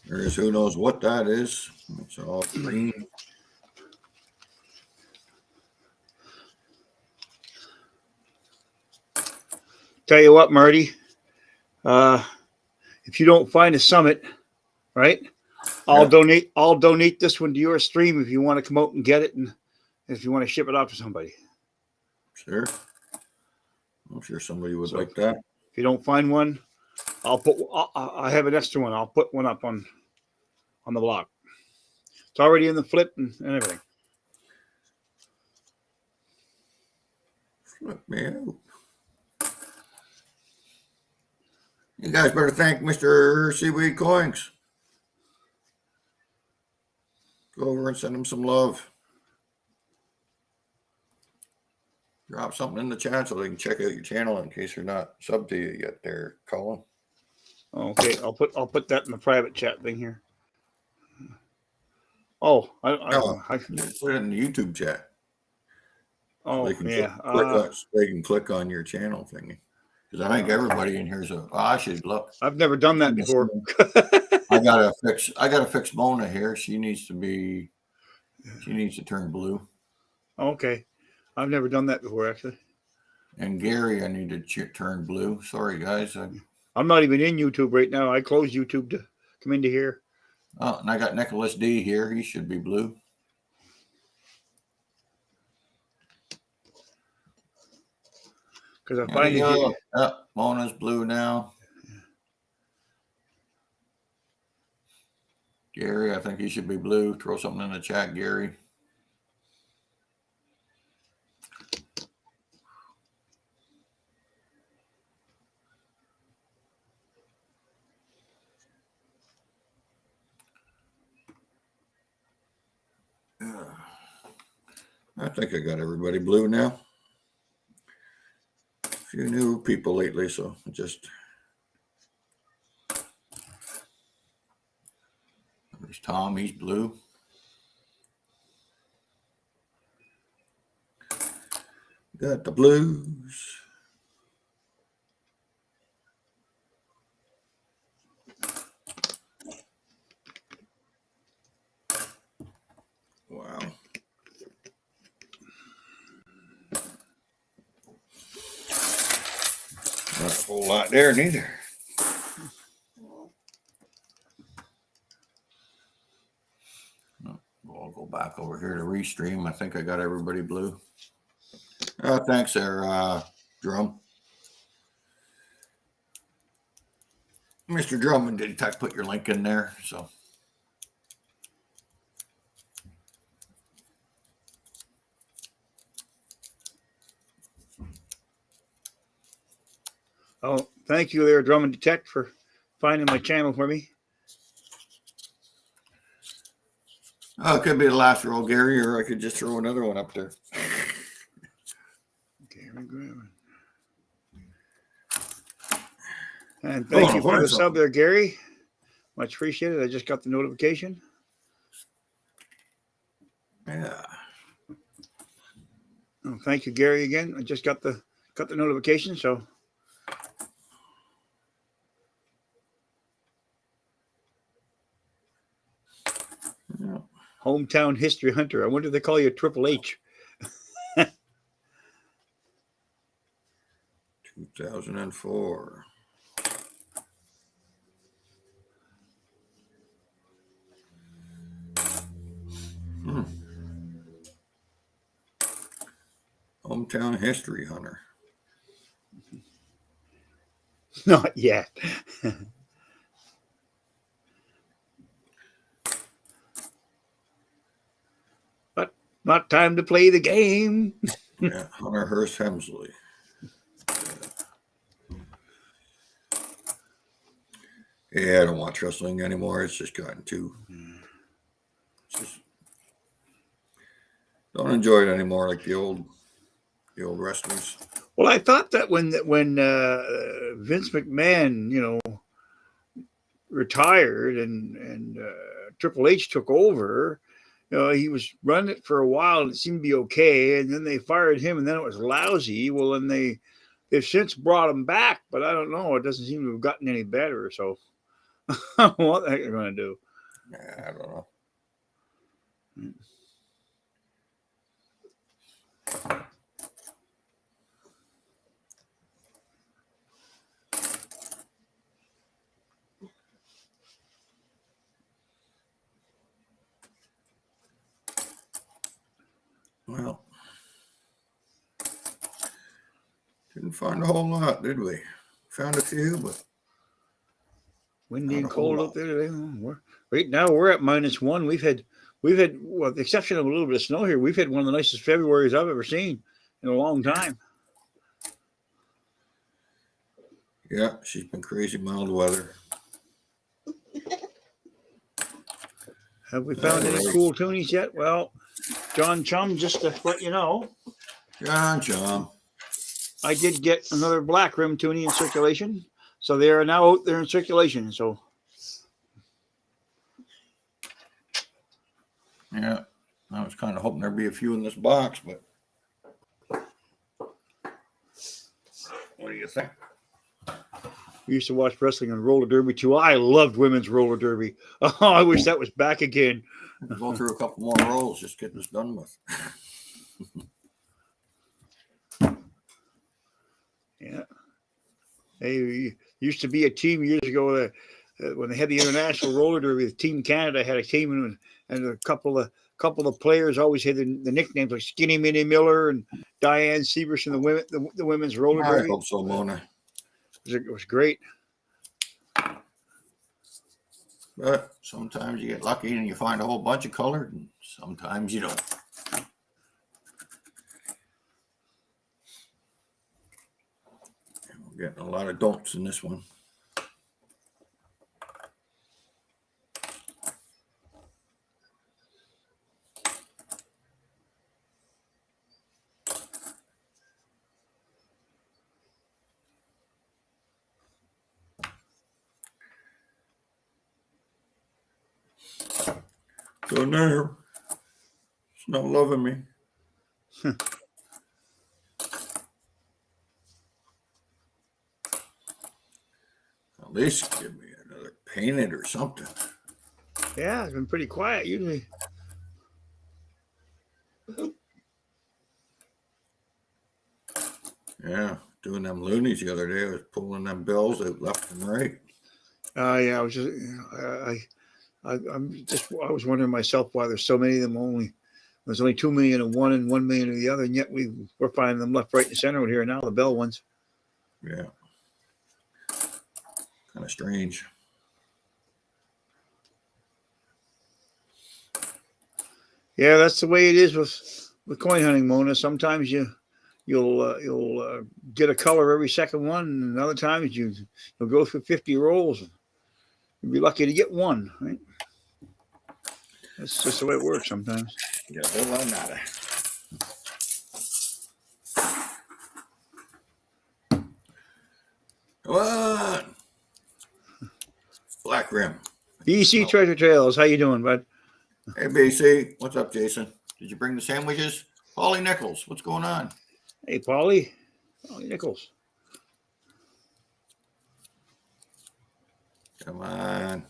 There's who knows what that is. It's all green. Tell you what, Marty. If you don't find a Summit, right? I'll donate this one to your stream if you want to come out and get it, and if you want to ship it off to somebody. Sure. I'm sure somebody would like that. If you don't find one, I have an extra one. I'll put one up on the block. It's already in the flip and everything. Flip me out. You guys better thank Mr. Seaweed Coins. Go over and send him some love. Drop something in the chat so they can check out your channel in case you're not subbed to you yet there, Colin. Okay, I'll put that in the private chat thing here. Oh, I put it in the YouTube chat. Oh, so yeah. They can click on your channel thingy. Because I think everybody in here is I should look. I've never done that before. I gotta fix Mona here. She needs to turn blue. Okay. I've never done that before, actually. And Gary, I need to turn blue. Sorry, guys. I'm not even in YouTube right now. I closed YouTube to come into here. Oh, and I got Nicholas D here. He should be blue. Because I find it. Mona's blue now. Gary, I think he should be blue. Throw something in the chat, Gary. I think I got everybody blue now. few new people lately, so just there's Tom. He's blue. Got the blues. Wow. Not a whole lot there neither. We'll go back over here to restream. I think I got everybody blue. Thanks there, Drum. Mr. Drummond, did you put your link in there? So Oh, thank you there, Drum and Detect, for finding my channel for me. it could be the last roll, Gary, or I could just throw another one up there. Gary Graham. And thank you for the sub there, Gary. Much appreciated. I just got the notification. Yeah. Oh, thank you, Gary, again. I just got the notification, so. Yeah. Hometown History Hunter. I wonder if they call you Triple H. 2004. Hometown History Hunter. Not yet. But not time to play the game. Yeah, Hunter Hearst Hemsley. Yeah, I don't watch wrestling anymore. It's just gotten too. Just don't enjoy it anymore like the old wrestlers. Well, I thought that when Vince McMahon, retired and Triple H took over, he was running it for a while and it seemed to be okay, and then they fired him and then it was lousy. Well, then they've since brought him back, but I don't know. It doesn't seem to have gotten any better. So, what the heck are they going to do? Yeah, I don't know. Well, didn't find a whole lot, did we? Found a few, but Windy and cold out there today. Right now we're at -1. We've had, with the exception of a little bit of snow here, we've had one of the nicest Februarys I've ever seen in a long time. yeah, she's been crazy mild weather. Have we found any cool Toonies yet? Well, John Chum, just to let you know, John. I did get another black rim Toonie in circulation. So they are now out there in circulation. So Yeah, I was kind of hoping there'd be a few in this box, but what do you think? we used to watch wrestling and roller derby too. I loved women's roller derby. Oh, I wish that was back again. We'll go through a couple more rolls, just get this done with. Yeah. They used to be a team years ago when they had the international roller derby. Team Canada had a team, and a couple of players always had the nicknames like Skinny Minnie Miller and Diane Severson, the women's roller derby. I hope so, Mona. It was great. But sometimes you get lucky and you find a whole bunch of colored, and sometimes you don't. We're getting a lot of don'ts in this one. Still there. It's not loving me. At least give me another painted or something. Yeah, it's been pretty quiet usually. Yeah, doing them loonies the other day. I was pulling them bills out left and right. Yeah, I was just, I was wondering myself why there's so many of them. There's only 2 million in one and 1 million in the other, and yet we're finding them left, right, and center here now. The Bell ones. Yeah, kind of strange. Yeah, that's the way it is with coin hunting, Mona. Sometimes you'll get a color every second one, and other times you'll go through 50 rolls. You'll be lucky to get one, right? That's just the way it works sometimes. Yeah, whole lot nada. What? Black rim. BC Treasure Trails, how you doing, bud? Hey, BC. What's up, Jason? Did you bring the sandwiches? Polly Nichols, what's going on? Hey, Paulie Nichols. Come on.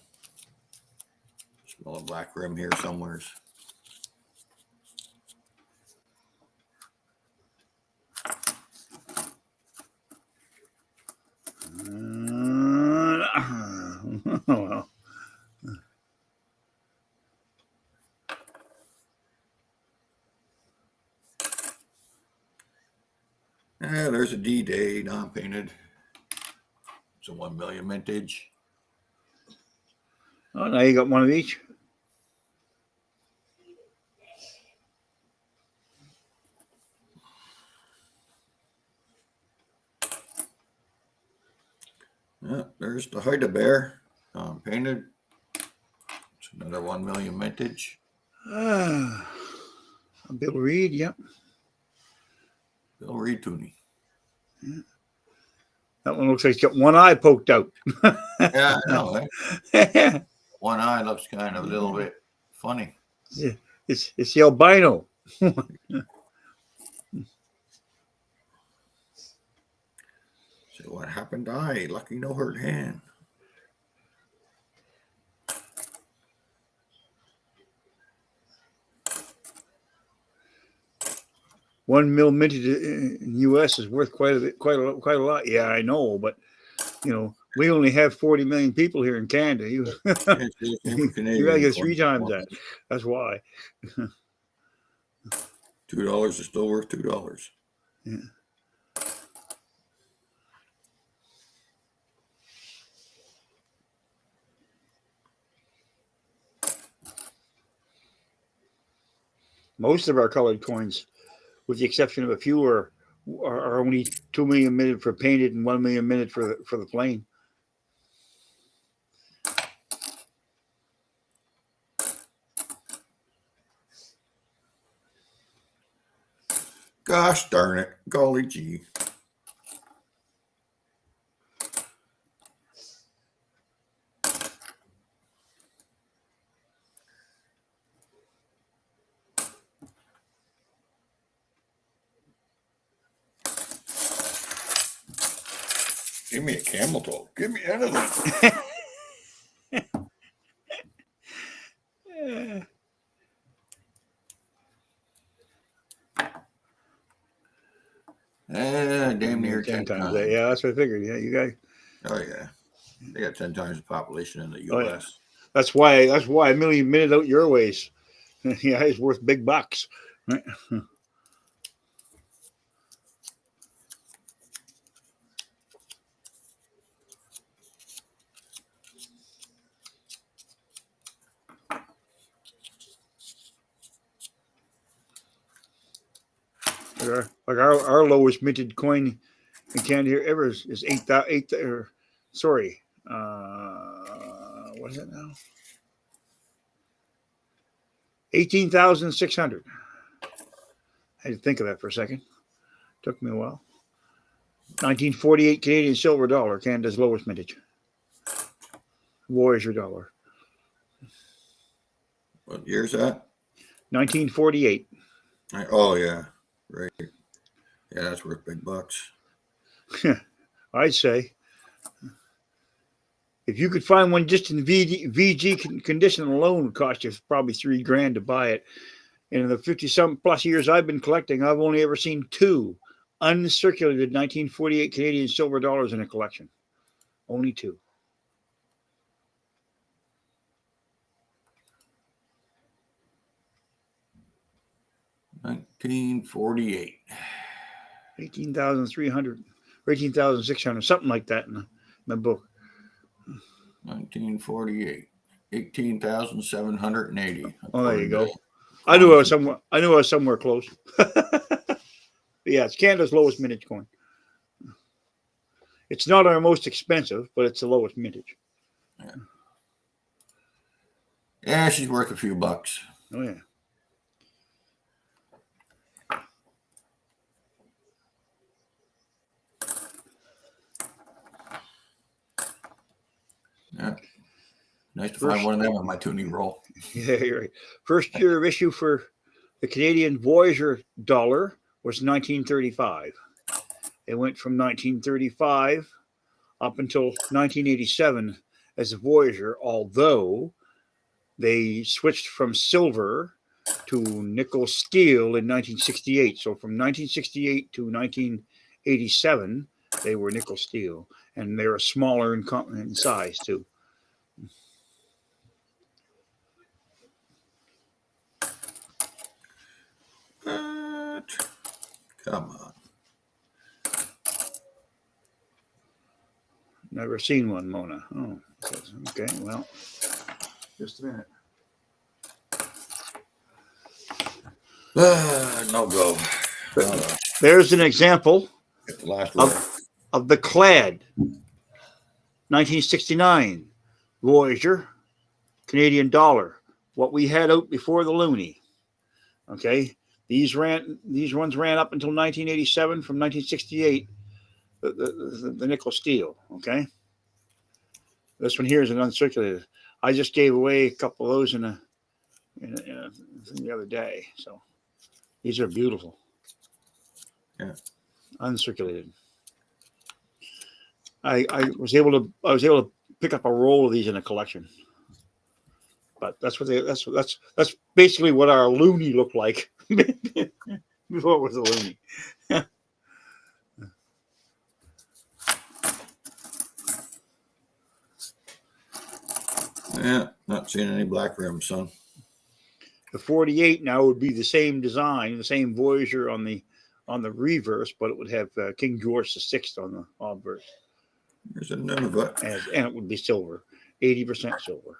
Smell a black rim here somewheres. Well. Yeah, there's a D-Day non-painted. It's a 1 million vintage. Oh, now you got one of each. Yeah, there's the Haida Bear painted. It's another 1 million vintage. Bill Reed, yep. Bill Reed Toonie. Yeah. That one looks like it's got one eye poked out. Yeah, I know. Right? One eye looks kind of a little bit funny. Yeah, it's the albino. So what happened to eye? Lucky no hurt hand. $1 mil minted in U.S. is worth quite a lot. Yeah, I know, but we only have 40 million people here in Canada. You gotta get 3 times that. That's why. $2 is still worth $2. Yeah. Most of our colored coins, with the exception of a few, are only 2 million minted for painted and 1 million minted for the plain. Gosh darn it. Golly gee. Give me a camel toe. Give me anything. Damn near 10 times. Yeah, that's what I figured. Yeah, you guys. Oh yeah, they got 10 times the population in the U.S. Oh, yeah. That's why a million minted out your ways. Yeah, it's worth big bucks. Right? Like our lowest minted coin in Canada here ever is 8,000. Sorry, what is it now? 18,600. I had to think of that for a second. Took me a while. 1948 Canadian silver dollar, Canada's lowest mintage. Voyager dollar. What year's that? 1948. Oh yeah, right. Yeah, that's worth big bucks. I'd say. If you could find one just in VG condition alone, it would cost you probably $3,000 to buy it. And in the 50-some plus years I've been collecting, I've only ever seen 2 uncirculated 1948 Canadian silver dollars in a collection. Only 2. $1948. 18,300 or 18,600, something like that in my book. 1948. 18,780. Oh, there you go. I knew I was somewhere close. Yeah, it's Canada's lowest mintage coin. It's not our most expensive, but it's the lowest mintage. Yeah, she's worth a few bucks. Oh yeah. Yeah. Nice to find one of them on my Toonie roll. Yeah, you're right. First year of issue for the Canadian Voyager dollar was 1935. It went from 1935 up until 1987 as a Voyager, although they switched from silver to nickel steel in 1968. So from 1968 to 1987, they were nickel steel, and they were smaller in size too. Come on. Never seen one, Mona. Oh, okay. Well, just a minute. No go. There's an example Get the last one. of the clad 1969 Voyager Canadian dollar. What we had out before the loonie. Okay, these ones ran up until 1987. From 1968, the nickel steel. Okay, this one here is an uncirculated. I just gave away a couple of those in a thing the other day. So these are beautiful. Yeah, uncirculated. I was able to pick up a roll of these in a collection. But that's basically what our loonie looked like before it was a loonie. Yeah, not seeing any black rims, son. The 48 now would be the same design, the same Voyager on the reverse, but it would have King George VI on the obverse. There's a Nunavut. And it would be silver, 80% silver.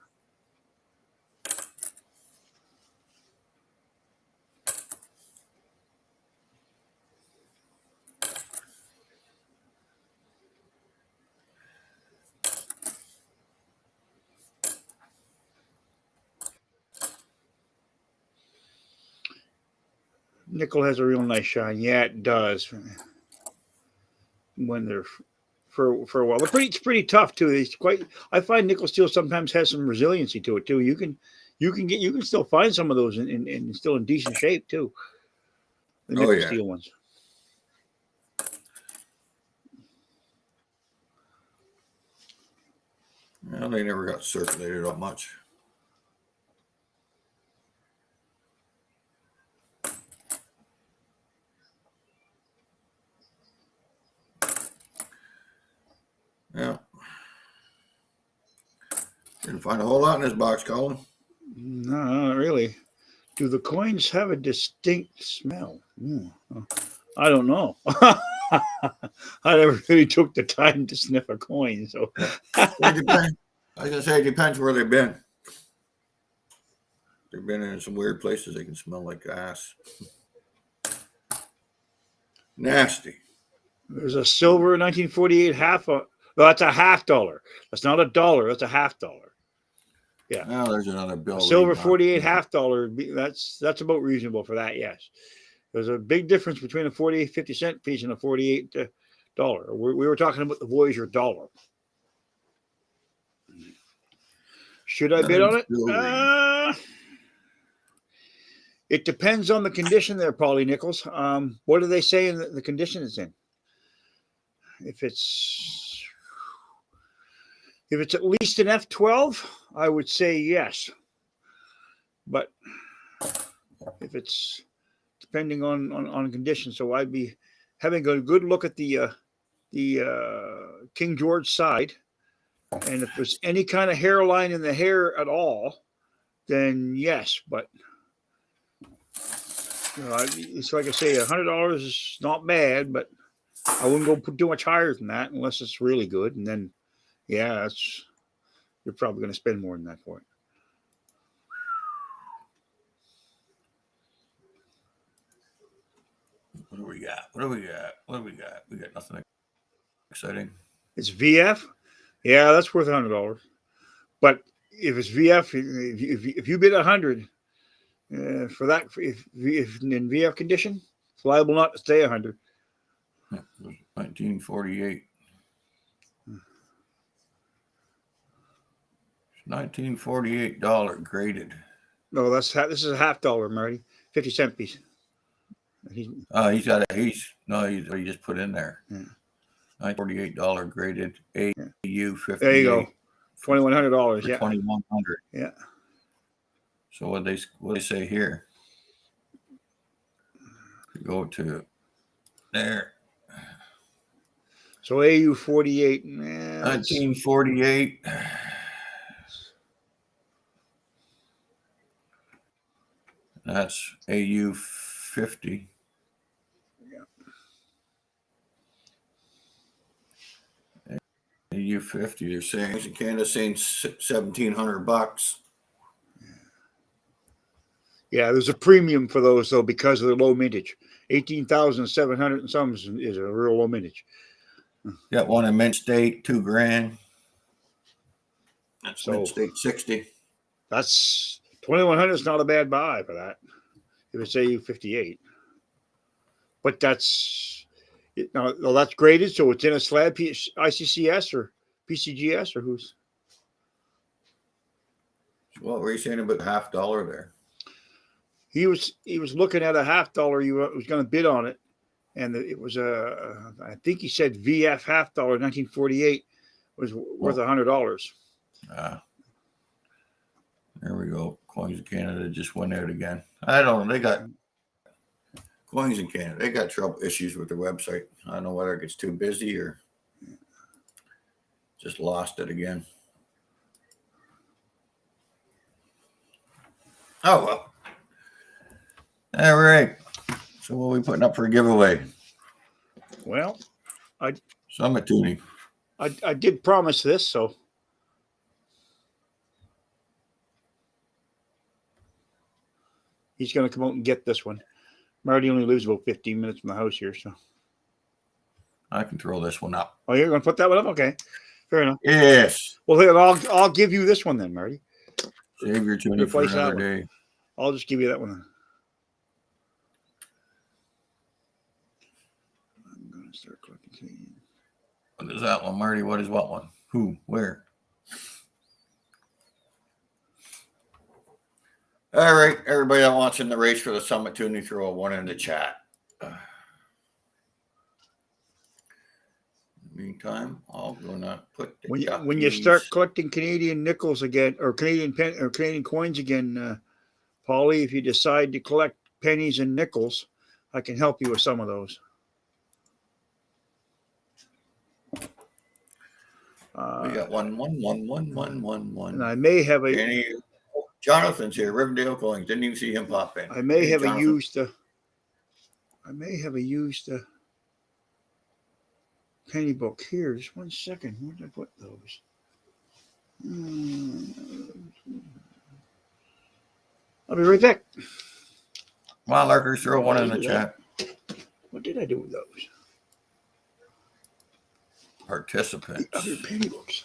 Nickel has a real nice shine. Yeah, it does. When they're for a while, it's pretty tough too. It's quite. I find nickel steel sometimes has some resiliency to it too. You can still find some of those in still in decent shape too. The nickel steel ones. Well, they never got circulated up much. Yeah. Didn't find a whole lot in this box, Colin. No, not really. Do the coins have a distinct smell? I don't know. I never really took the time to sniff a coin, so. It depends. I was gonna say it depends where they've been. They've been in some weird places. They can smell like ass. Nasty. There's a silver 1948 half. Well, that's a $half. That's not $1. That's a $half. Yeah. Now there's another bill. Silver 48 $half. That's about reasonable for that. Yes. There's a big difference between a 48 50-cent piece and a $48. We were talking about the Voyager dollar. Should I bid on it? It depends on the condition there, Paulie Nichols. What do they say in the condition it's in? If it's at least an F12, I would say yes. But if it's depending on condition, so I'd be having a good look at the King George side, and if there's any kind of hairline in the hair at all, then yes. But it's like I say, $100 is not bad, but I wouldn't go put too much higher than that unless it's really good. And then, yeah, you're probably going to spend more than that for it. What do we got? We got nothing exciting. It's VF. Yeah, that's worth $100. But if it's VF, if you bid 100 for that, if in VF condition, it's liable not to stay 100. 1948. $1948 graded. No, this is a $50, Marty. 50-cent piece. He just put in there. Yeah. $48 graded AU 58. There you go. $2,100. Yeah. $2,100. Yeah. So what they say here? Go to there. So AU 48. 1948. That's AU 50. AU 50. You're saying in Canada saying $1,700. Yeah, there's a premium for those though because of the low mintage. 18,700 and some is a real low mintage. Got one in Mint State, $2,000. That's So Mint State 60. That's 2,100 is not a bad buy for that. If it's AU 58, but that's that's graded, so it's in a slab ICCS or PCGS or who's? What were you saying about $50 there? He was looking at a $50. He was going to bid on it, and it was I think he said VF $50 1948 was worth $100. There we go. Coins of Canada just went out again. I don't know. They got Coins in Canada. They got issues with their website. I don't know whether it gets too busy or just lost it again. Oh, well. All right. So what are we putting up for a giveaway? Well, Summit Toonie. I did promise this, so. He's going to come out and get this one. Marty only lives about 15 minutes from the house here, so. I can throw this one up. Oh, you're going to put that one up? Okay. Fair enough. Yes. Well, here, I'll give you this one then, Marty. Save your Toonie for another day. I'll just give you that one. I'm going to start collecting. What is that one, Marty? What is what one? Who? Where? All right, everybody that wants in the race for the Summit Toonie, throw a 1 in the chat. Meantime, I'll go not put the when you start collecting Canadian nickels again, or Canadian coins again, Paulie, if you decide to collect pennies and nickels, I can help you with some of those. We got one. And I may have a. Jonathan's here. Rivendell Coins. Didn't even see him pop in. I may have Jonathan. a used penny book here. Just 1 second. Where did I put those? I'll be right back. Come on, Lurkers, throw 1 in the chat. What did I do with those? Participants. Other penny books.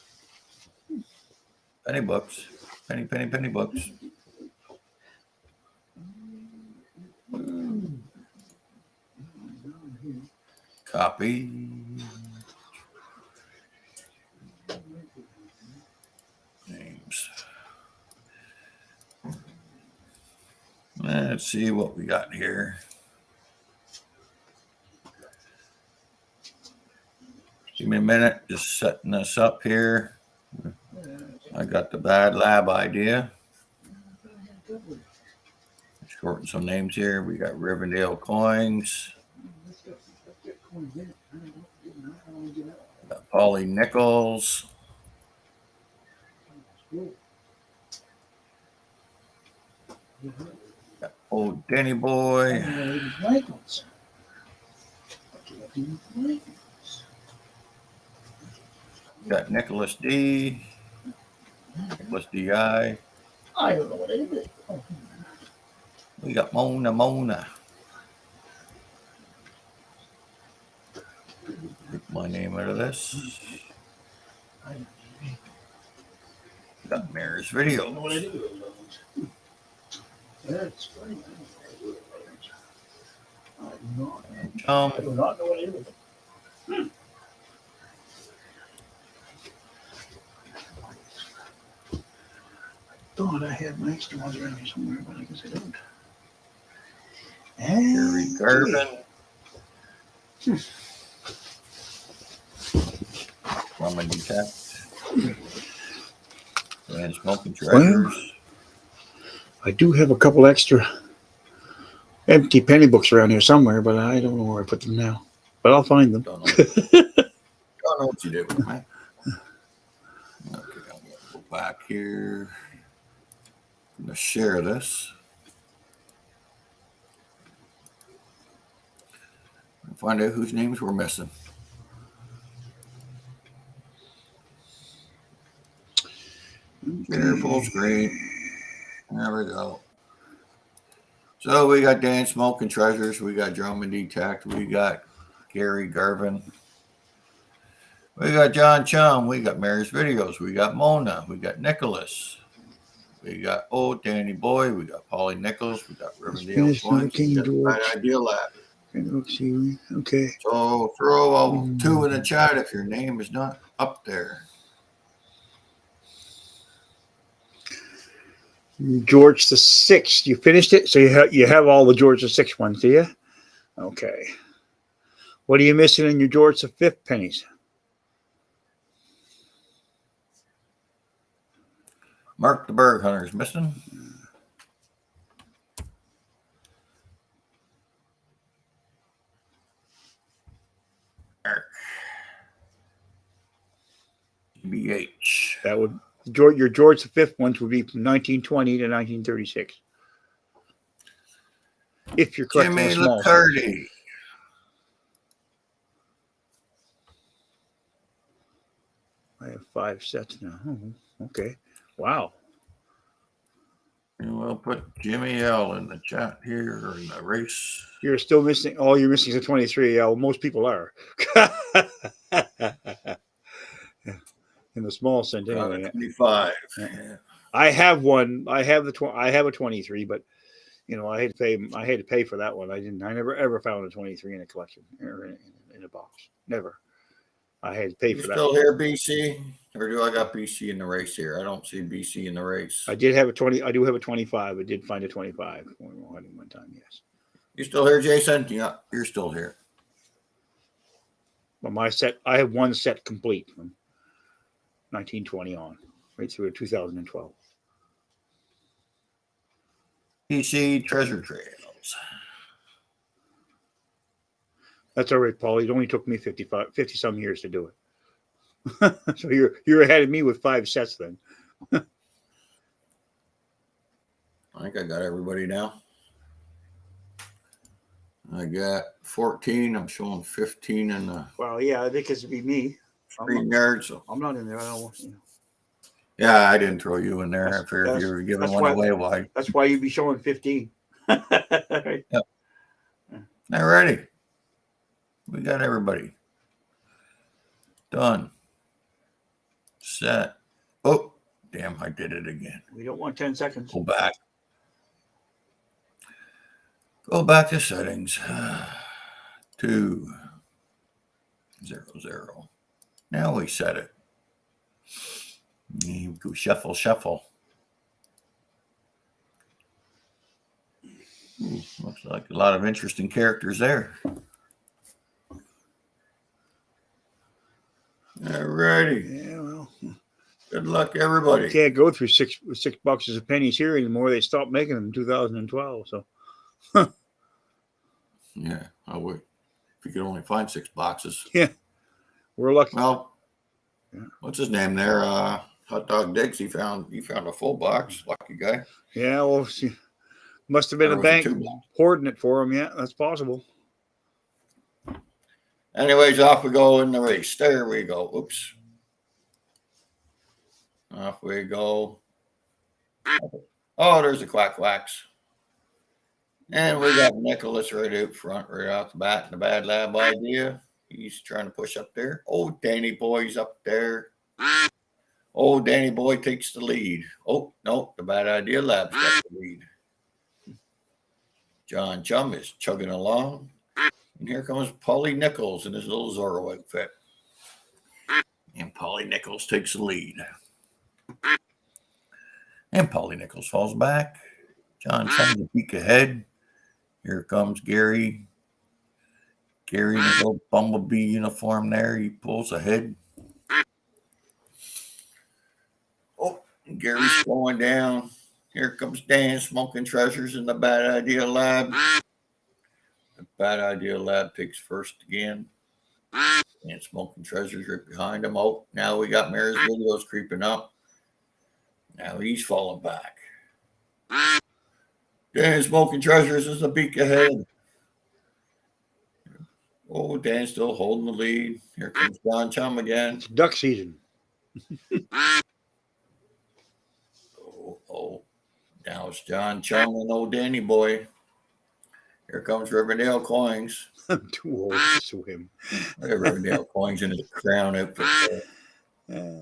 Penny books. Penny books. Copy. Names. Let's see what we got here. Give me a minute, just setting this up here. I got the bad lab idea. Shorten some names here. We got Rivendell Coins. Got Polly Nichols. Got Old Denny Boy. Got Nicholas D. Nicholas D.I. I don't know what it is. We got Mona. Take my name out of this. Got Mayor's Video. I do not know what it is. Thought I had my extra ones around here somewhere, but I guess I don't. Gary Garvin. Rum and Detect. And Smoking Treasures. I do have a couple extra empty penny books around here somewhere, but I don't know where I put them now. But I'll find them. Don't know what you did with them. Okay, I'm going to go back here. I'm going to share this. And find out whose names we're missing. Share full screen. There we go. So we got Dan Smoking Treasures. We got Drum and Detect. We got Gary Garvin. We got John Chum. We got Mary's Videos. We got Mona. We got Nicholas. We got Old Danny Boy. We got Polly Nichols. We got Riverdale Coins. We got Bad Idea Lab. Okay. So throw a 2 in the chat if your name is not up there. George the Sixth. You finished it, so you have all the George the Sixth ones, do you? Okay. What are you missing in your George the Fifth pennies? Mark the Berg Hunter's missing. Mark. BH. That would your George the Fifth ones would be from 1920 to 1936. If you're collecting Jimmy the small Liccardi. I have 5 sets now. Oh, okay. Wow. And we'll put Jimmy L in the chat here in the race. You're still missing. All you're missing is a 23. Yeah, well, most people are. In the small cent anyway. 25. Yeah. I have one. I have a 23, but you know, I had to pay for that one. I never ever found a 23 in a collection or in a box. Never. I had to pay for that. Still here, BC? Or do I got BC in the race here? I don't see BC in the race. I did have a 20. I do have a 25. I did find a 25 one time. Yes. You still here, Jason? Yeah, you're still here. But my set, I have one set complete from 1920 on, right through to 2012. BC Treasure Trails. That's all right, Paul. It only took me 50 some years to do it. So you're ahead of me with 5 sets then. I think I got everybody now. I got 14. I'm showing 15 in the Well, yeah, I think it'd be me. screen yard. So I'm not in there. I don't want. yeah, I didn't throw you in there. I figured you were giving one away. Why? That's why you'd be showing 15. Right. Yep. All righty. We got everybody. Done. Set. Oh, damn, I did it again. We don't want 10 seconds. Go back. Go back to settings. 2 0 0. Now we set it. You go shuffle. Looks like a lot of interesting characters there. All righty. Yeah, well, Good luck, everybody. can't go through six boxes of pennies here anymore. They stopped making them in 2012. So Yeah, I would. If you could only find 6 boxes. yeah, we're lucky. Well, Yeah. what's his name there? Hot Dog Diggs. He found a full box. Lucky guy. Yeah, well, she must have been Or a was it bank 2 boxes? hoarding it for him. Yeah, that's possible. Anyways, off we go in the race. There we go. Oops. Off we go. Oh, there's the quack wax. And we got Nicholas right out front, right off the bat. And the bad lab idea. He's trying to push up there. Oh, Danny Boy's up there. Oh, Danny Boy takes the lead. Oh, no, the bad idea lab's got the lead. John Chum is chugging along. And here comes Paulie Nichols in his little Zorro outfit. And Paulie Nichols takes the lead. And Paulie Nichols falls back. John Chum's a peek ahead. Here comes Gary. Gary in his little bumblebee uniform there. He pulls ahead. Oh, Gary's slowing down. Here comes Dan smoking treasures in the Bad Idea Lab. The Bad Idea Lab takes first again. And smoking treasures right behind him. Oh, now we got Mary's videos creeping up. Now he's falling back. Dan smoking treasures is a beak ahead. Oh, Dan's still holding the lead. Here comes John Chum again. It's duck season. Oh. Now it's John Chum and old Danny Boy. Here comes Riverdale Coins. I'm too old to swim. Look at Riverdale Coins in his crown outfit. Yeah.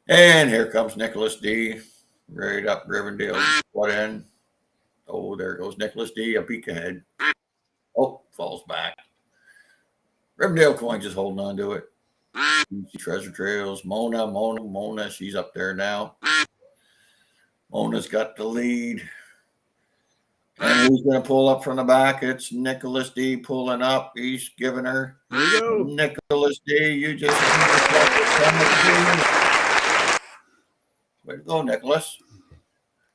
And here comes Nicholas D. Right up Riverdale's butt end. Oh, there goes Nicholas D. A peek ahead. Oh, falls back. Riverdale Coins is holding on to it. Treasure Trails. Mona. She's up there now. Mona's got the lead. And who's going to pull up from the back? It's Nicholas D. pulling up. He's giving her. There you go. Nicholas D. You just. Way to go, Nicholas.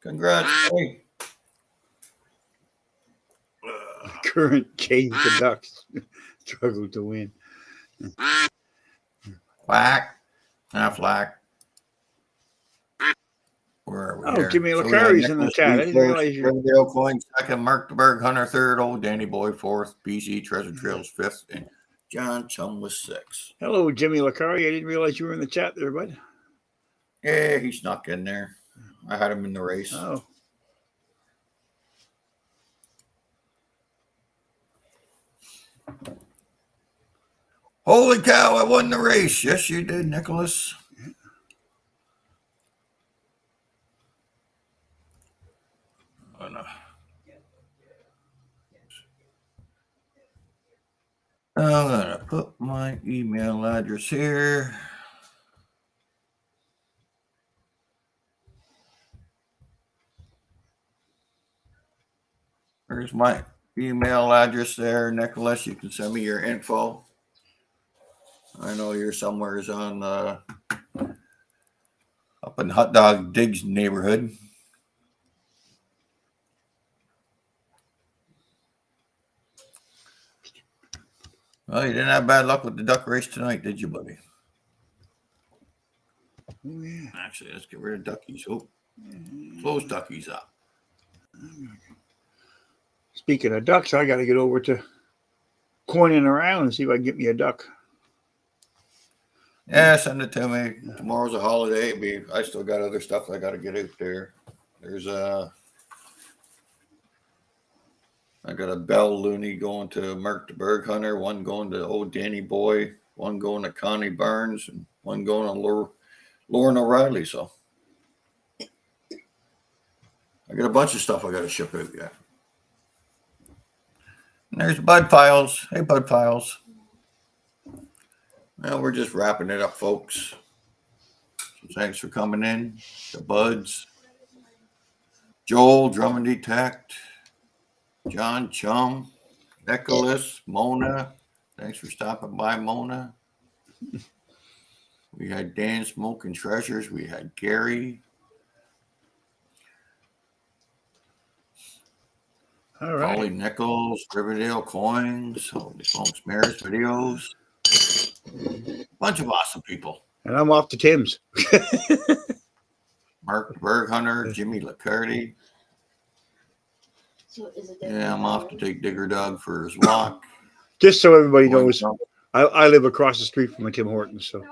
Congrats. Hey. Current cage the Ducks struggled to win. Quack. Affleck. Where are we? Oh, here? Jimmy So we Licari's got in the Nicholas chat. D. I didn't realize you. Riverdale Coin second, Mark DeBerg Hunter third, old Danny Boy fourth, BC Treasure Trails fifth, and John Chum was sixth. Hello, Jimmy Licari. I didn't realize you were in the chat there, bud. Yeah, he snuck in there. I had him in the race. Oh, Holy cow, I won the race. Yes, you did, Nicholas. Oh, no. I'm going to put my email address here. There's my email address there, Nicholas. You can send me your info. I know you're somewhere on up in Hot Dog Diggs neighborhood. Well, you didn't have bad luck with the duck race tonight, did you, buddy? oh yeah. Actually, let's get rid of duckies. Oh, close duckies up. Speaking of ducks, I got to get over to coining around and see if I can get me a duck. Yeah, send it to me. Tomorrow's a holiday. I still got other stuff I got to get out there. There's I got a Bell Looney going to Mark the Berg Hunter, one going to old Danny Boy, one going to Connie Burns, and one going to Lauren O'Reilly. So I got a bunch of stuff I got to ship out yet. And there's Bud Files. Hey, Bud Files. Well, we're just wrapping it up, folks. So thanks for coming in. The Buds. Joel, Drum and Detect, John Chum, Nicholas, Mona. Thanks for stopping by, Mona. We had Dan Smoking Treasures. We had Gary. All right. Polly Nichols, Riverdale Coins, Holy Folks Mares videos. Bunch of awesome people. And I'm off to Tim's. Mark Berghunter, Jimmy Liccardi. So is it Yeah, I'm off to take Digger Doug for his walk. Just so everybody knows, Going I live across the street from a Tim Hortons, so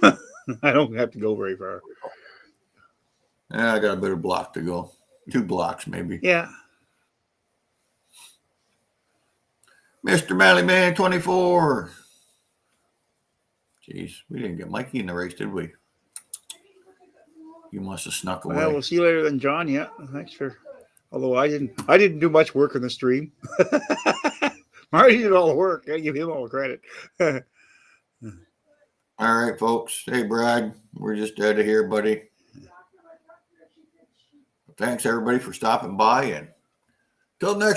I don't have to go very far. Yeah, I got a bit of block to go. 2 blocks, maybe. Yeah. Mr. Mally Man 24. Jeez, we didn't get Mikey in the race, did we? You must have snuck away. Well, we'll see you later then, John. Yeah. Thanks for. Although I didn't do much work on the stream. Marty did all the work. I give him all the credit. All right, folks. Hey, Brad, we're just out of here, buddy. Thanks, everybody, for stopping by. And till next